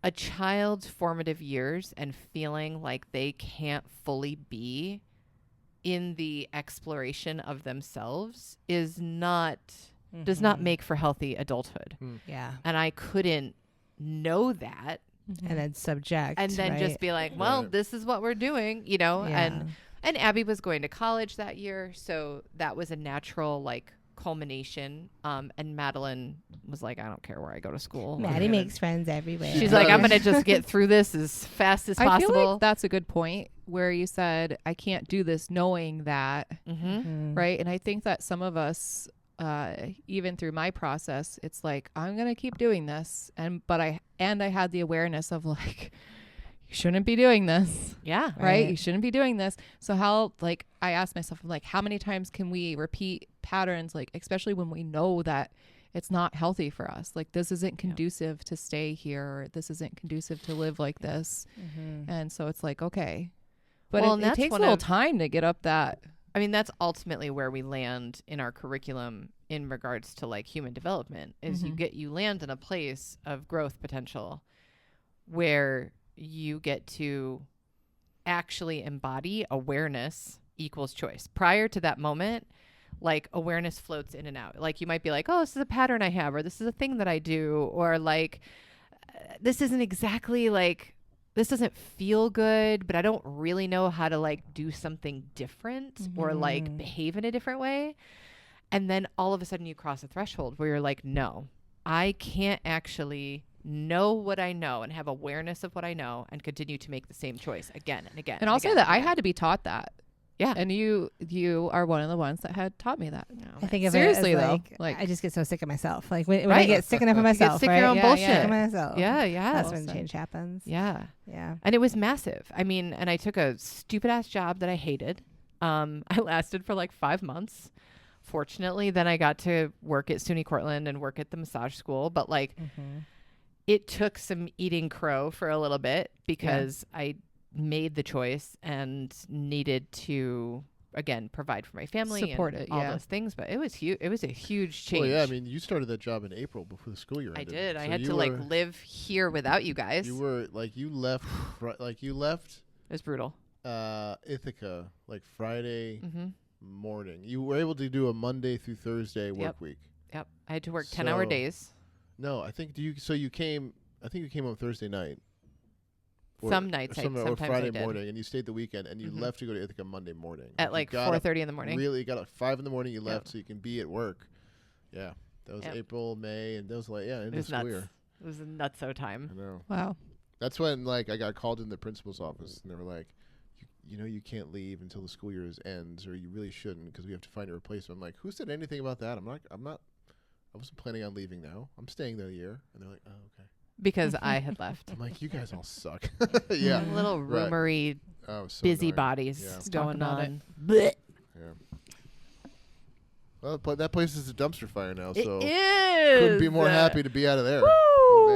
a child's formative years and feeling like they can't fully be in the exploration of themselves is not, does not Mhm. make for healthy adulthood. Yeah, And I couldn't know that and then subject, and then just right? be like, well, Right. this is what we're doing, Yeah. and Abby was going to college that year, so that was a natural like culmination. And Madeline was like, I don't care where I go to school. Maddie makes friends everywhere. She's like, I'm gonna just get through this as fast as I feel possible. like that's a good point where you said, I can't do this knowing that, Mm-hmm. Mhm. right? And I think that some of us, even through my process, it's like, I'm going to keep doing this. But I had the awareness of like, you shouldn't be doing this, Yeah. right? You Right. shouldn't be doing this. So how, like, I asked myself, like, how many times can we repeat patterns, like, especially when we know that it's not healthy for us? Like, this isn't conducive to stay here. Or this isn't conducive to live like this. Mhm. And so it's like, okay. But Well, and it that's takes a one little of- time to get up that. I mean, that's ultimately where we land in our curriculum in regards to like human development is Mhm. you land in a place of growth potential where you get to actually embody awareness equals choice. Prior to that moment, like awareness floats in and out. Like you might be like, oh, this is a pattern I have, or this is a thing that I do, or like this isn't exactly like, this doesn't feel good, but I don't really know how to like do something different or like Mhm. behave in a different way. And then all of a sudden you cross a threshold where you're like, no, I can't actually know what I know and have awareness of what I know and continue to make the same choice again and again. And I'll say again that and I again. had to be taught that. Yeah. And you are one of the ones that had taught me that. No, I think of Seriously, it as though, like, like- I just get so sick of myself. Like when I Right. get sick enough of You get myself, sick of right? your own Yeah, bullshit. Sick of myself. Yeah, yeah. That's Well when said. change happens. Yeah. Yeah. And it was massive. I mean, and I took a stupid ass job that I hated. I lasted for like 5 months. Fortunately, then I got to work at SUNY Cortland and work at the massage school. But like, Mhm. it took some eating crow for a little bit because I made the choice and needed to again provide for my family Support and it, all yeah. those things. But it was huge. It was a huge change. Well, yeah, I mean, you started that job in April before the school year I ended. did. I So had you to like were- live here without you guys. You were like you left, you left It was brutal. Ithaca like Friday Mm-hmm. morning. You were able to do a Monday through Thursday work Yep. week. Yep. I had to work 10-hour So- days. No, I think you came. I think you came on Thursday night. Some nights I- or sometimes I Friday did. morning, and you stayed the weekend, and you Mhm. left to go to Ithaca Monday morning At like you got up 4:30 in the morning. Really, you got up 5 in the morning. You Yep. left so you can be at work. Yeah, that was Yep. April, May, and that was like It into was school nuts. year. It was a nutso I time. know. Wow. That's when like I got called in the principal's office, and they were like, "You know, you can't leave until the school year ends, or you really shouldn't, because we have to find a replacement." I'm like, "Who said anything about that? I'm not. I wasn't planning on leaving now. I'm staying there a year." And they're like, "Oh, okay." Because I had left. I'm like, "You guys all suck." yeah. Little Right. rumory Oh, it was so busy annoying. bodies Yeah. Let's talk going about on. Blech. Yeah. Well, that place is a dumpster fire now, It so is. couldn't be more happy to be out of there. Woo!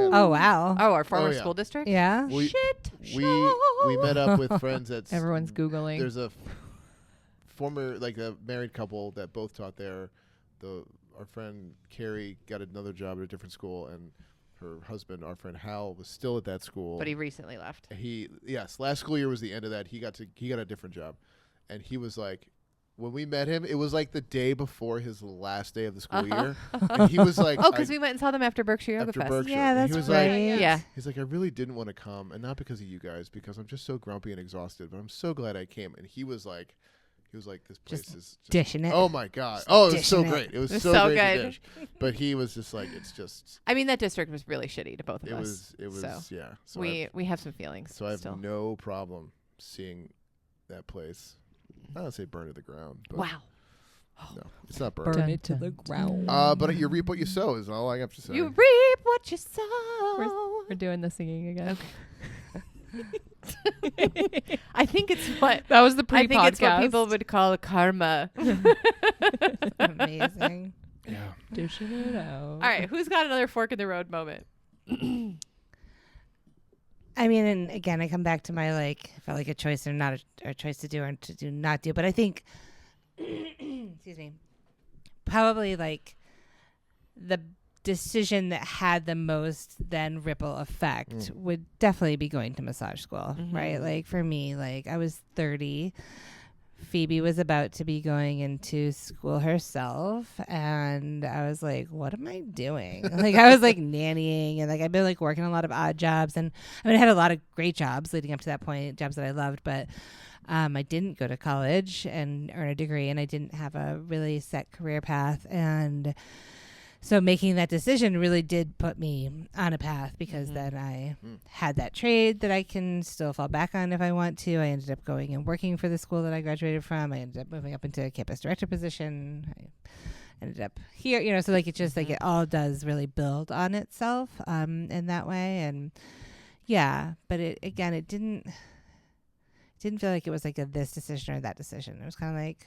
man. Oh wow. Oh, our former yeah. school district. Yeah. We- Shit. we met up with friends at Everyone's Googling. There's a former, like, a married couple that both taught there. Our friend Carrie got another job at a different school, and her husband, our friend Hal, was still at that school. But he recently left. Last school year was the end of that. He got a different job, and he was like, when we met him, it was like the day before his last day of the school year, and he was like, Oh, because we went and saw them after Berkshire Yoga after Fest. Berkshire, Yeah, and that's he was right. like, Yeah. he's like, I really didn't want to come, and not because of you guys, because I'm just so grumpy and exhausted, but I'm so glad I came. And he was like, this place Just is just, dishing it. oh my god, oh, it was so dishing it. great, it was It was so so great to good. dish. But he was just like, it's just, I mean, that district was really shitty to both of it us. was, so yeah. So we have some feelings. I have still. no problem seeing that place. I don't say burn to the ground, but Wow. no, it's not burned. Burn it to the ground. But you reap what you sow is all I have to say. You reap what you sow. We're doing the singing again. I think it's what That was the I pre-podcast. think it's what people would call karma. Amazing. Yeah. Dishing it out. All right, who's got another fork in the road moment? I mean, and again, I come back to my like, felt like a choice or not a choice to do or to do not do. But I think, excuse me, probably like the decision that had the most then ripple effect would definitely be going to massage school, right? Like for me, like I was 30. Phoebe was about to be going into school herself, and I was like, what am I doing? Like I was like nannying, and like I've been like working a lot of odd jobs, and I mean I had a lot of great jobs leading up to that point, jobs that I loved, but I didn't go to college and earn a degree, and I didn't have a really set career path. And so making that decision really did put me on a path, because then I had that trade that I can still fall back on if I want to. I ended up going and working for the school that I graduated from. I ended up moving up into a campus director position. I ended up here, you know, so like it just like it all does really build on itself in that way. And yeah, but it didn't feel like it was like a this decision or that decision. It was kind of like,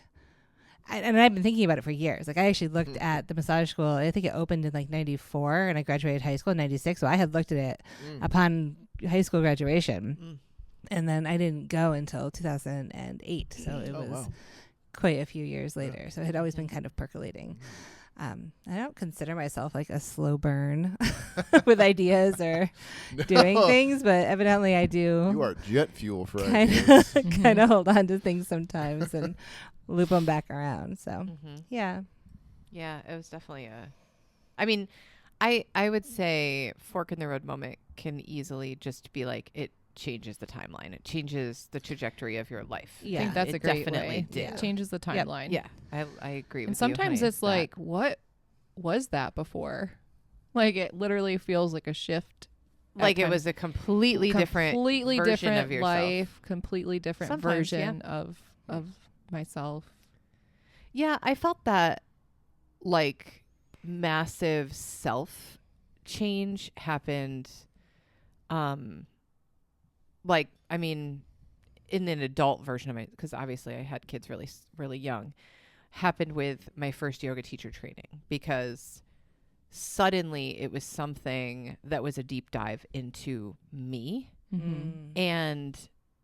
and I've been thinking about it for years. Like I actually looked at the massage school. I think it opened in like 94 and I graduated high school in 96. So I had looked at it upon high school graduation. And then I didn't go until 2008. So it was quite a few years later. So it had always been kind of percolating. I don't consider myself like a slow burn with ideas or doing things, but evidently I do. You are jet fuel for kind ideas. of hold on to things sometimes and loop them back around. So yeah. Yeah, it was definitely I mean, I would say fork in the road moment can easily just be like it changes the timeline. It changes the trajectory of your life. Yeah. I think that's it a great definitely way. did. It changes the timeline. Yeah, I agree with And you. sometimes honey, it's that- like, what was that before? Like it literally feels like a shift. at like it times. was a completely different completely version different of yourself. life, completely different Sometimes, yeah. version of myself. Yeah, I felt that like massive self change happened like I mean in an adult version of it, because obviously I had kids really young, happened with my first yoga teacher training, because suddenly it was something that was a deep dive into me. And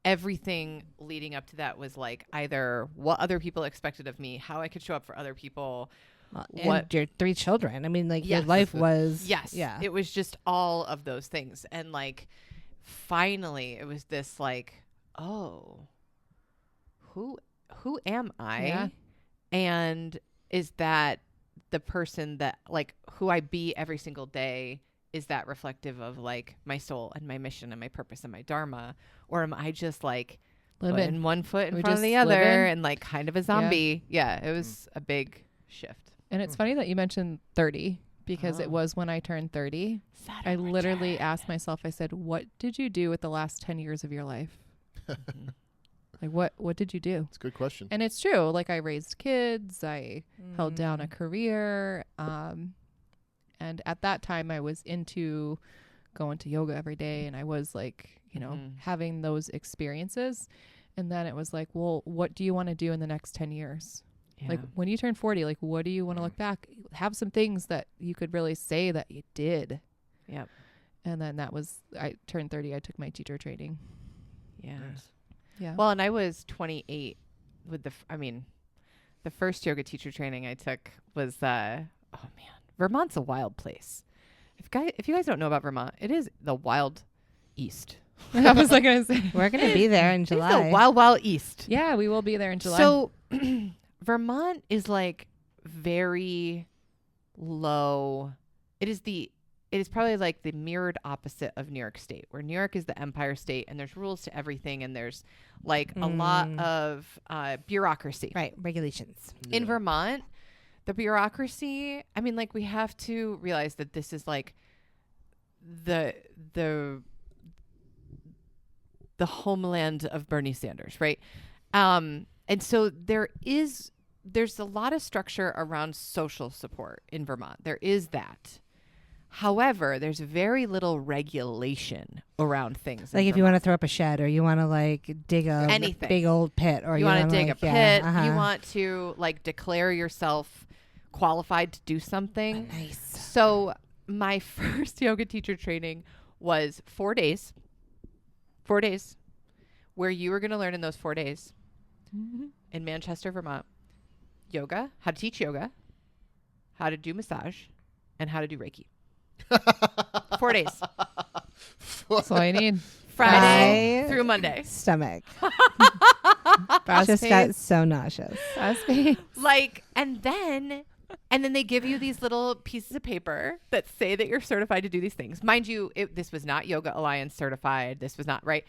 everything leading up to that was like either what other people expected of me, how I could show up for other people. And What- your 3 children. I mean, like your Yes. life was Yes. Yeah. It was just all of those things. And like finally it was this like, oh, who am I? Yeah. And is that the person that like who I be every single day? Is that reflective of like my soul and my mission and my purpose and my dharma? Or am I just like putting one foot in We front of just the other living. and like kind of a zombie? Yeah, it was a big shift. And it's funny that you mentioned 30, because Oh. it was when I turned 30. I literally asked myself, I said, what did you do with the last 10 years of your life? Like what did you do? It's a good question. And it's true. Like I raised kids, I held down Mm. a career. And at that time I was into going to yoga every day, and I was like, you know, having those experiences. And then it was like, well, what do you want to do in the next 10 years? Like when you turn 40, like what do you want to look back? Have some things that you could really say that you did. Yep. And then I turned 30. I took my teacher training. Yeah. Nice. Yeah. Well, and I was 28 with the first yoga teacher training I took was, Vermont's a wild place. If you guys don't know about Vermont, it is the wild East. I was like going to say. We're going to be there in It's July. the wild, wild East. Yeah, we will be there in July. So Vermont is like very low. It is probably like the mirrored opposite of New York State, where New York is the empire state and there's rules to everything and there's like a lot of bureaucracy. Right. Regulations. Yeah. In Vermont, the bureaucracy, I mean, like we have to realize that this is like the homeland of Bernie Sanders, right? And so there's a lot of structure around social support in Vermont. There is that. However, there's very little regulation around things. Like if you want to throw up a shed or you want to like dig a Anything. big old pit or you want to dig like, a pit, yeah, you want to like declare yourself qualified to do something. Nice. So my first yoga teacher training was 4 days. 4 days where you were going to learn in those 4 days in Manchester, Vermont, yoga, how to teach yoga, how to do massage, and how to do Reiki. 4 days. That's all I need. Friday My through Monday. Stomach. Fast Just got so nauseous. Fast pace. Like, and then they give you these little pieces of paper that say that you're certified to do these things. Mind you, this was not Yoga Alliance certified. This was not right.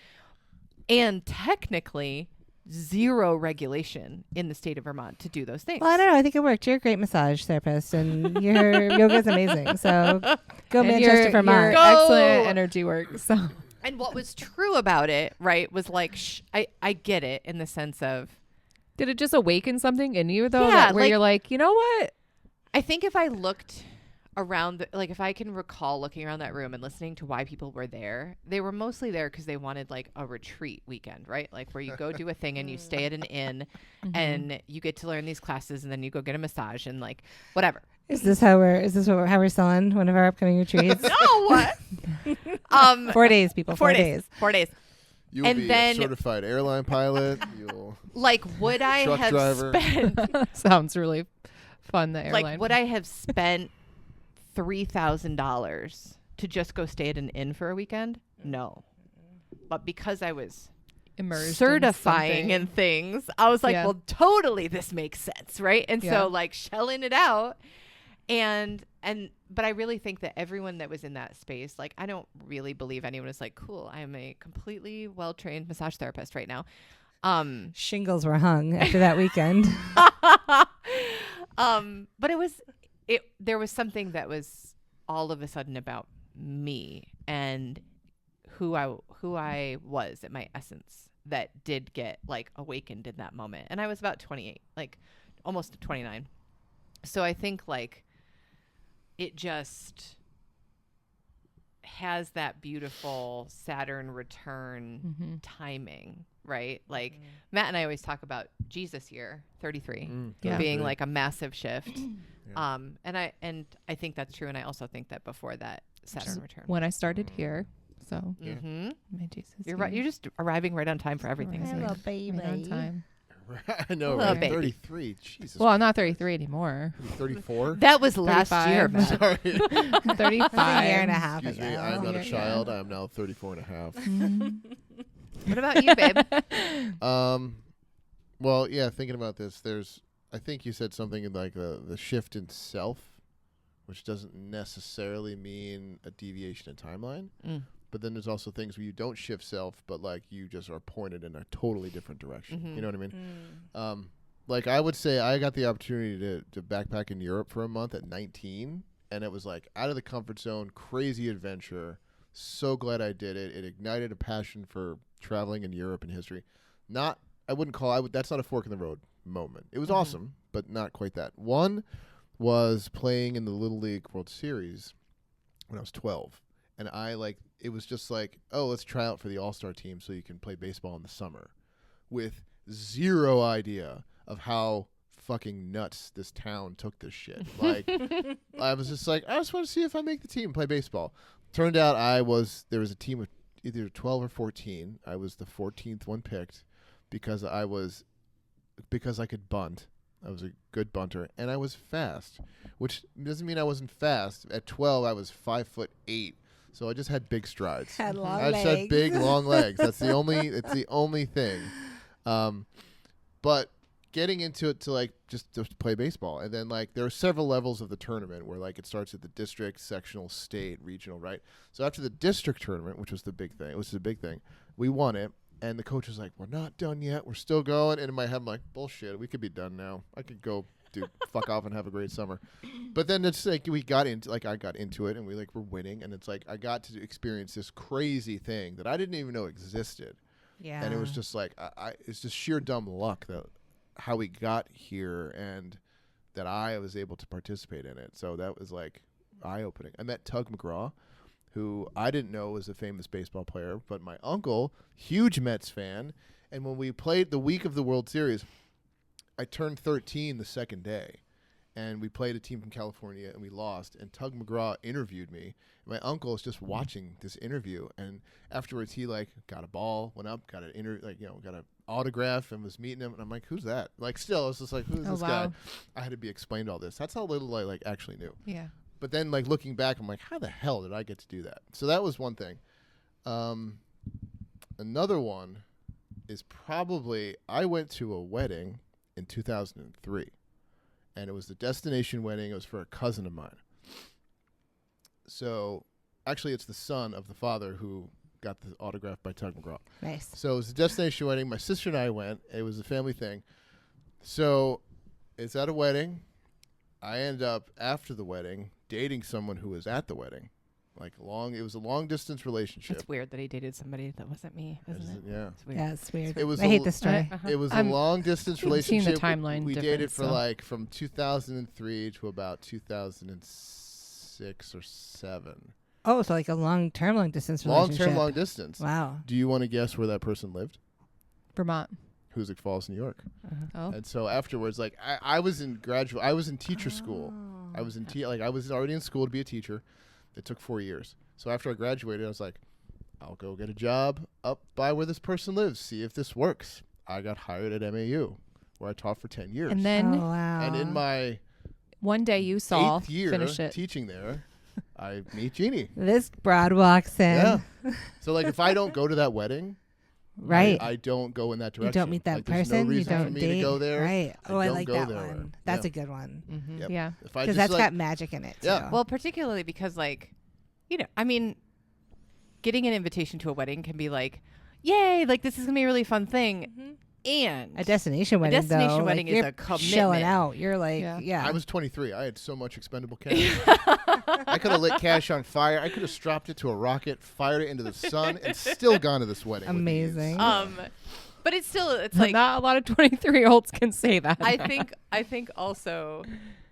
And technically, zero regulation in the state of Vermont to do those things. Well, I don't know. I think it worked. You're a great massage therapist, and your yoga is amazing. So go And Manchester, your Vermont. Go. excellent energy work. So And what was true about it, right, was like, I get it in the sense of, did it just awaken something in you though? Yeah, Where like- you're like, you know what? I think if I looked around, like if I can recall looking around that room and listening to why people were there, they were mostly there because they wanted like a retreat weekend, right? Like where you go do a thing and you stay at an inn and you get to learn these classes and then you go get a massage and like whatever. Is this how we're selling one of our upcoming retreats? No, what? 4 days, people. 4 days. 4 days. You will And be then- a certified airline pilot. You'll Like, would I Truck have driver. spent Sounds really fun. The airline. like would I have spent $3,000 to just go stay at an inn for a weekend? No. But because I was immersed certifying in and things, I was like, Yeah. well, totally this makes sense, right? And Yeah. so like shelling it out but I really think that everyone that was in that space, like I don't really believe anyone was like, cool, I am a completely well-trained massage therapist right now. Shingles were hung after that weekend. But there was something that was all of a sudden about me and who I was at my essence that did get like awakened in that moment. And I was about 28, like almost 29. So I think like it just has that beautiful Saturn return timing, right? Like Matt and I always talk about Jesus year 33 Yeah. being like a massive shift. Yeah. And I think that's true. And I also think that before that Saturn return. when I started here. So Yeah. my Jesus. You're right. You're just arriving right on time for everything. Right. Sarah. Baby. right on time. I know, Little right? baby. 33. Jesus. Well, I'm not 33 anymore. 34. That was last year, 35. Matt. Sorry. 35. That's a year and a half Excuse me. ago. I'm not a Yeah. child. I am now 34 and a half. What about you, babe? Well, yeah, thinking about this, I think you said something like the shift in self, which doesn't necessarily mean a deviation in timeline. But then there's also things where you don't shift self, but like you just are pointed in a totally different direction. You know what I mean? Like I would say I got the opportunity to backpack in Europe for a month at 19, and it was like out of the comfort zone, crazy adventure. So glad I did it. It ignited a passion for traveling in Europe and history. That's not a fork in the road moment. It was awesome, but not quite that. One was playing in the Little League World Series when I was 12. And it was just like, oh, let's try out for the All-Star team so you can play baseball in the summer, with zero idea of how fucking nuts this town took this shit. Like, I was just like, I just want to see if I make the team and play baseball. turned out there was a team of either 12 or 14. I was the 14th one picked because I could bunt. I was a good bunter, and I was fast, which doesn't mean I wasn't fast. At 12, I was 5'8", so I just had big strides. Had long I just had big, long legs. It's the only thing. But getting into it to just to play baseball, and then there are several levels of the tournament where it starts at the district, sectional, state, regional, right? So after the district tournament, which was the big thing, we won it. And the coach was like, "We're not done yet. We're still going." And in my head, I'm like, "Bullshit. We could be done now. I could go fuck off and have a great summer." But then it's we got into I got into it, and we were winning, and it's I got to experience this crazy thing that I didn't even know existed. Yeah. And it was just it's just sheer dumb luck that how we got here and that I was able to participate in it. So that was eye opening. I met Tug McGraw, who I didn't know was a famous baseball player, but my uncle, huge Mets fan, and when we played the week of the World Series, I turned 13 the second day, and we played a team from California, and we lost, and Tug McGraw interviewed me. My uncle was just watching this interview, and afterwards he got a ball, went up, got got an autograph, and was meeting him, and I'm like, "Who's that?" Still, I was just who's this guy? I had to be explained all this. That's how little I actually knew. Yeah. But then, looking back, I'm like, how the hell did I get to do that? So that was one thing. Another one is probably I went to a wedding in 2003, and it was the destination wedding. It was for a cousin of mine. So actually, it's the son of the father who got the autograph by Tug McGraw. Nice. So it was a destination wedding. My sister and I went. It was a family thing. So it's at a wedding. I ended up, after the wedding, dating someone who was at the wedding. It was a long distance relationship. It's weird that he dated somebody that wasn't me, isn't it? Yeah. It's weird. Yeah, it's weird. It was I hate this story. It was a I'm long distance seeing the relationship. timeline We dated difference, for so. from 2003 to about 2006 or 7. Oh, so a long distance relationship. Long distance. Wow. Do you want to guess where that person lived? Vermont. Hoosick Falls, New York. Oh. And so afterwards, I was in I was in teacher school. I was in I was already in school to be a teacher. It took 4 years. So after I graduated, I was like, I'll go get a job up by where this person lives, see if this works. I got hired at MAU, where I taught for 10 years. And then Oh, wow. And in my one day you saw 8th year finish it. teaching there, I meet Jeannie. This broad walks in. Yeah. So if I don't go to that wedding, Right. I don't go in that direction. You don't meet that there's person. No you reason don't for me date. to go there. Right. Oh, I don't like go that there. one. That's Yeah. a good one. Mm-hmm. Yep. Yeah. If I Because just that's got magic in it. Too. Yeah. Well, particularly because getting an invitation to a wedding can be yay, this is gonna be a really fun thing. Mm-hmm. And A destination wedding. destination though, wedding is you're a commitment. Chilling out. You're Yeah. I was 23. I had so much expendable cash. I could have lit cash on fire. I could have strapped it to a rocket, fired it into the sun, and still gone to this wedding. with ease. Amazing. But it's Not a lot of 23-year-olds can say that. I think also,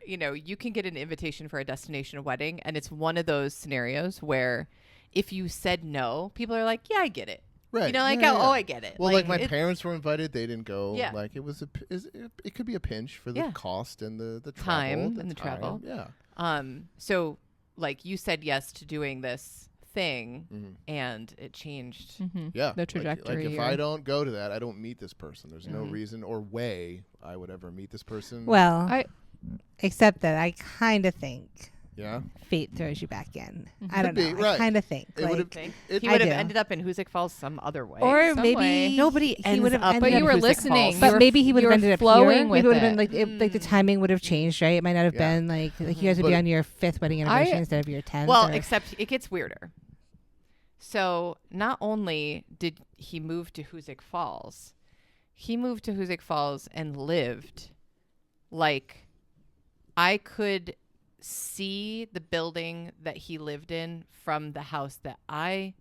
you can get an invitation for a destination wedding, and it's one of those scenarios where if you said no, people are like, yeah, I get it. Right. Yeah, yeah. I get it. Well, my parents were invited. They didn't go. Yeah. It was it could be a pinch for the Yeah. cost and the Time travel, and the travel. Yeah. So you said yes to doing this thing, Mhm. and it changed. Mhm. Yeah. The trajectory. If I don't go to that, I don't meet this person. There's no Mhm. reason or way I would ever meet this person. well, I- except that I kind of think yeah. fate throws you back in. Mhm. I don't Could be, know. right. I kind of think. It would've- Think It- he I would have do. ended up in Hoosick Falls some other way. Or Some maybe way. Nobody he ends would have up ended But you up were Hoosick listening. Falls. But You were- maybe he would you have were ended up flowing here. with It would have it. been the timing would have changed, right? It might not have Yeah. been you guys would be But- on your 5th wedding anniversary instead of your 10th. Well, or- except it gets weirder. So not only did he move to Hoosick Falls, he moved to Hoosick Falls and lived I could see the building that he lived in from the house that I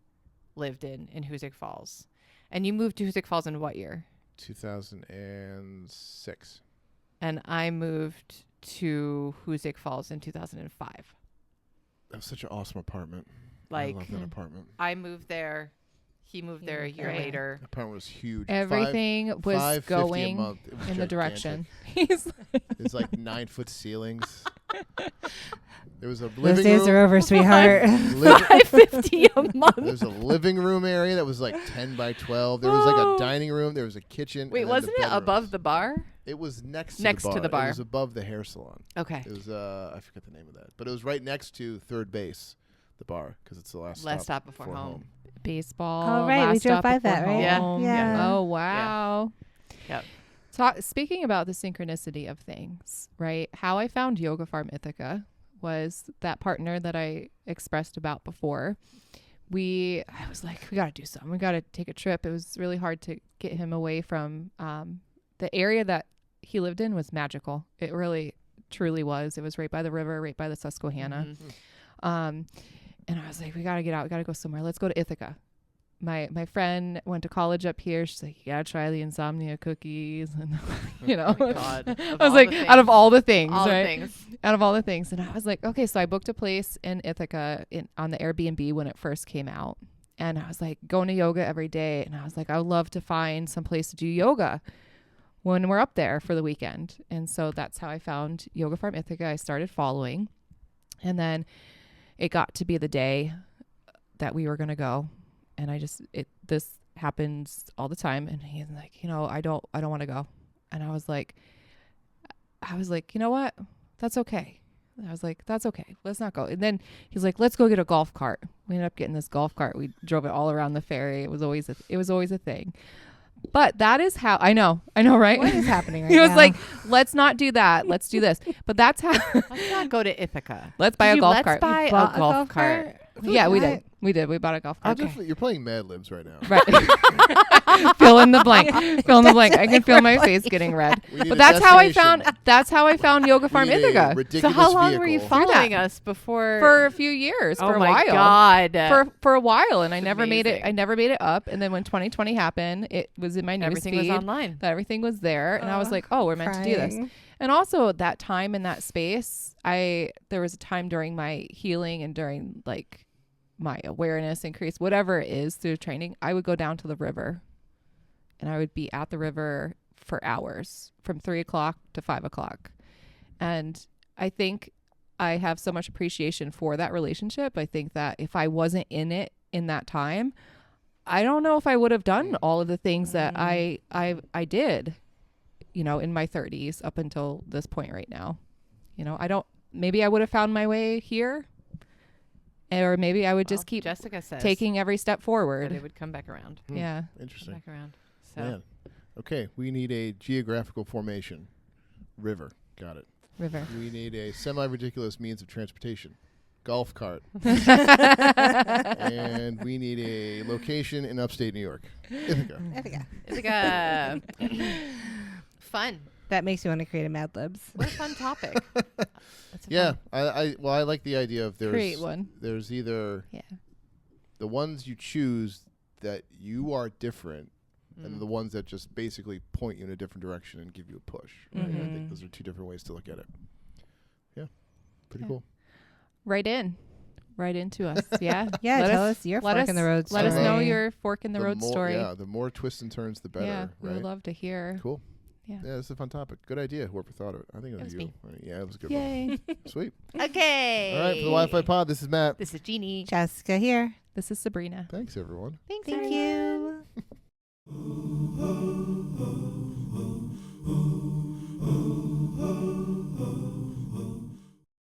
lived in Hoosick Falls. And you moved to Hoosick Falls in what year? 2006. And I moved to Hoosick Falls in 2005. That was such an awesome apartment. Like, I love that apartment. I moved there. He moved there a moved year there. later. The apartment was huge. Everything was $550 a going month. It was in the gigantic. direction. He's It's 9-foot ceilings. There was a Those living days room. are over, sweetheart. $5.50 a month. There's a living room area that was like 10 by 12. There was like a dining room. There was a kitchen. Wait, and then wasn't the it bedrooms. above the bar? It was next to the bar. It was above the hair salon. Okay. It was I forget the name of that, but it was right next to third base, the bar, because it's the last stop before home. Baseball. Oh, right. We last drove stop by before that, right? home. Yeah. Oh, wow. Yep. Speaking about the synchronicity of things, right? How I found Yoga Farm Ithaca was that partner that I expressed about before. I was like, we got to do something. We got to take a trip. It was really hard to get him away from the area that he lived in was magical. It really, truly was. It was right by the river, right by the Susquehanna. Mm-hmm. And I was like, we got to get out. We got to go somewhere. Let's go to Ithaca. My friend went to college up here. She's like, you got to try the insomnia cookies. And, you know, Oh my God. I was like, out of all the things, all right? the things. Out of all the things. And I was like, okay, so I booked a place in Ithaca on the Airbnb when it first came out. And I was like, going to yoga every day. And I was like, I would love to find some place to do yoga when we're up there for the weekend. And so that's how I found Yoga Farm Ithaca. I started following. And then it got to be the day that we were going to go. And this happens all the time. And he's like, I don't want to go. And I was like, you know what? That's okay. I was like, that's okay. Let's not go. And then he's like, let's go get a golf cart. We ended up getting this golf cart. We drove it all around the ferry. It was always a thing. But that is how I know, right? What is happening right He was now? like, let's not do that. Let's do this. But that's how Let's not go to Ithaca. let's buy a golf cart. Buy You bought a golf cart. Yeah, we Right. did. We did. We bought a golf cart. You're playing Mad Libs right now. Right. Fill in the blank. Fill in the blank. I can feel my face getting red. We need But a that's how I destination. found Yoga We Farm need a Ithaca So ridiculous how long were you vehicle. following us before? for a few years, oh for a my while. God. For a while, and I That's never made it. amazing. I never made it up. And then when 2020 happened, it was in my news Everything feed was online. that everything was there, and I was like, oh, we're meant to do this. Crying. And also at that time in that space, there was a time during my healing and during like my awareness increase, whatever it is through training, I would go down to the river and I would be at the river for hours from 3 o'clock to 5 o'clock. And I think I have so much appreciation for that relationship. I think that if I wasn't in it in that time, I don't know if I would have done all of the things that I did, in my 30s up until this point right now. Maybe I would have found my way here, or maybe I would just keep Jessica says taking every step that forward. it would come back around. Yeah. Interesting. Back around. So Man. Okay, we need a geographical formation. River. Got it. River. We need a semi-ridiculous means of transportation. Golf cart. And we need a location in upstate New York. Ithaca. Ithaca. Fun. That makes you want to create a Mad Libs. What a fun topic. That's a Yeah, fun- I like the idea of Create one. there's either Yeah. the ones you choose that you are different, and Mm. the ones that just basically point you in a different direction and give you a push. Right? I Mhm. think those are two different ways to look at it. Yeah, pretty Yeah. cool. Right into us. Yeah. Yeah, Let tell us your let fork us- in the road Let us story. know your fork in the road more, story. Yeah, the more twists and turns, the better. Yeah, we right? would love to hear. Cool. Yeah. Yeah, this is a fun topic. Good idea. Whoever thought of it. I think it was was you. me. Yeah, it was a good one. Yay. Sweet. Okay. All right, for the Wi-Fi pod, this is Matt. This is Jeannie. Jessica here. This is Sabrina. Thanks, everyone. Thanks. Thank everyone. you.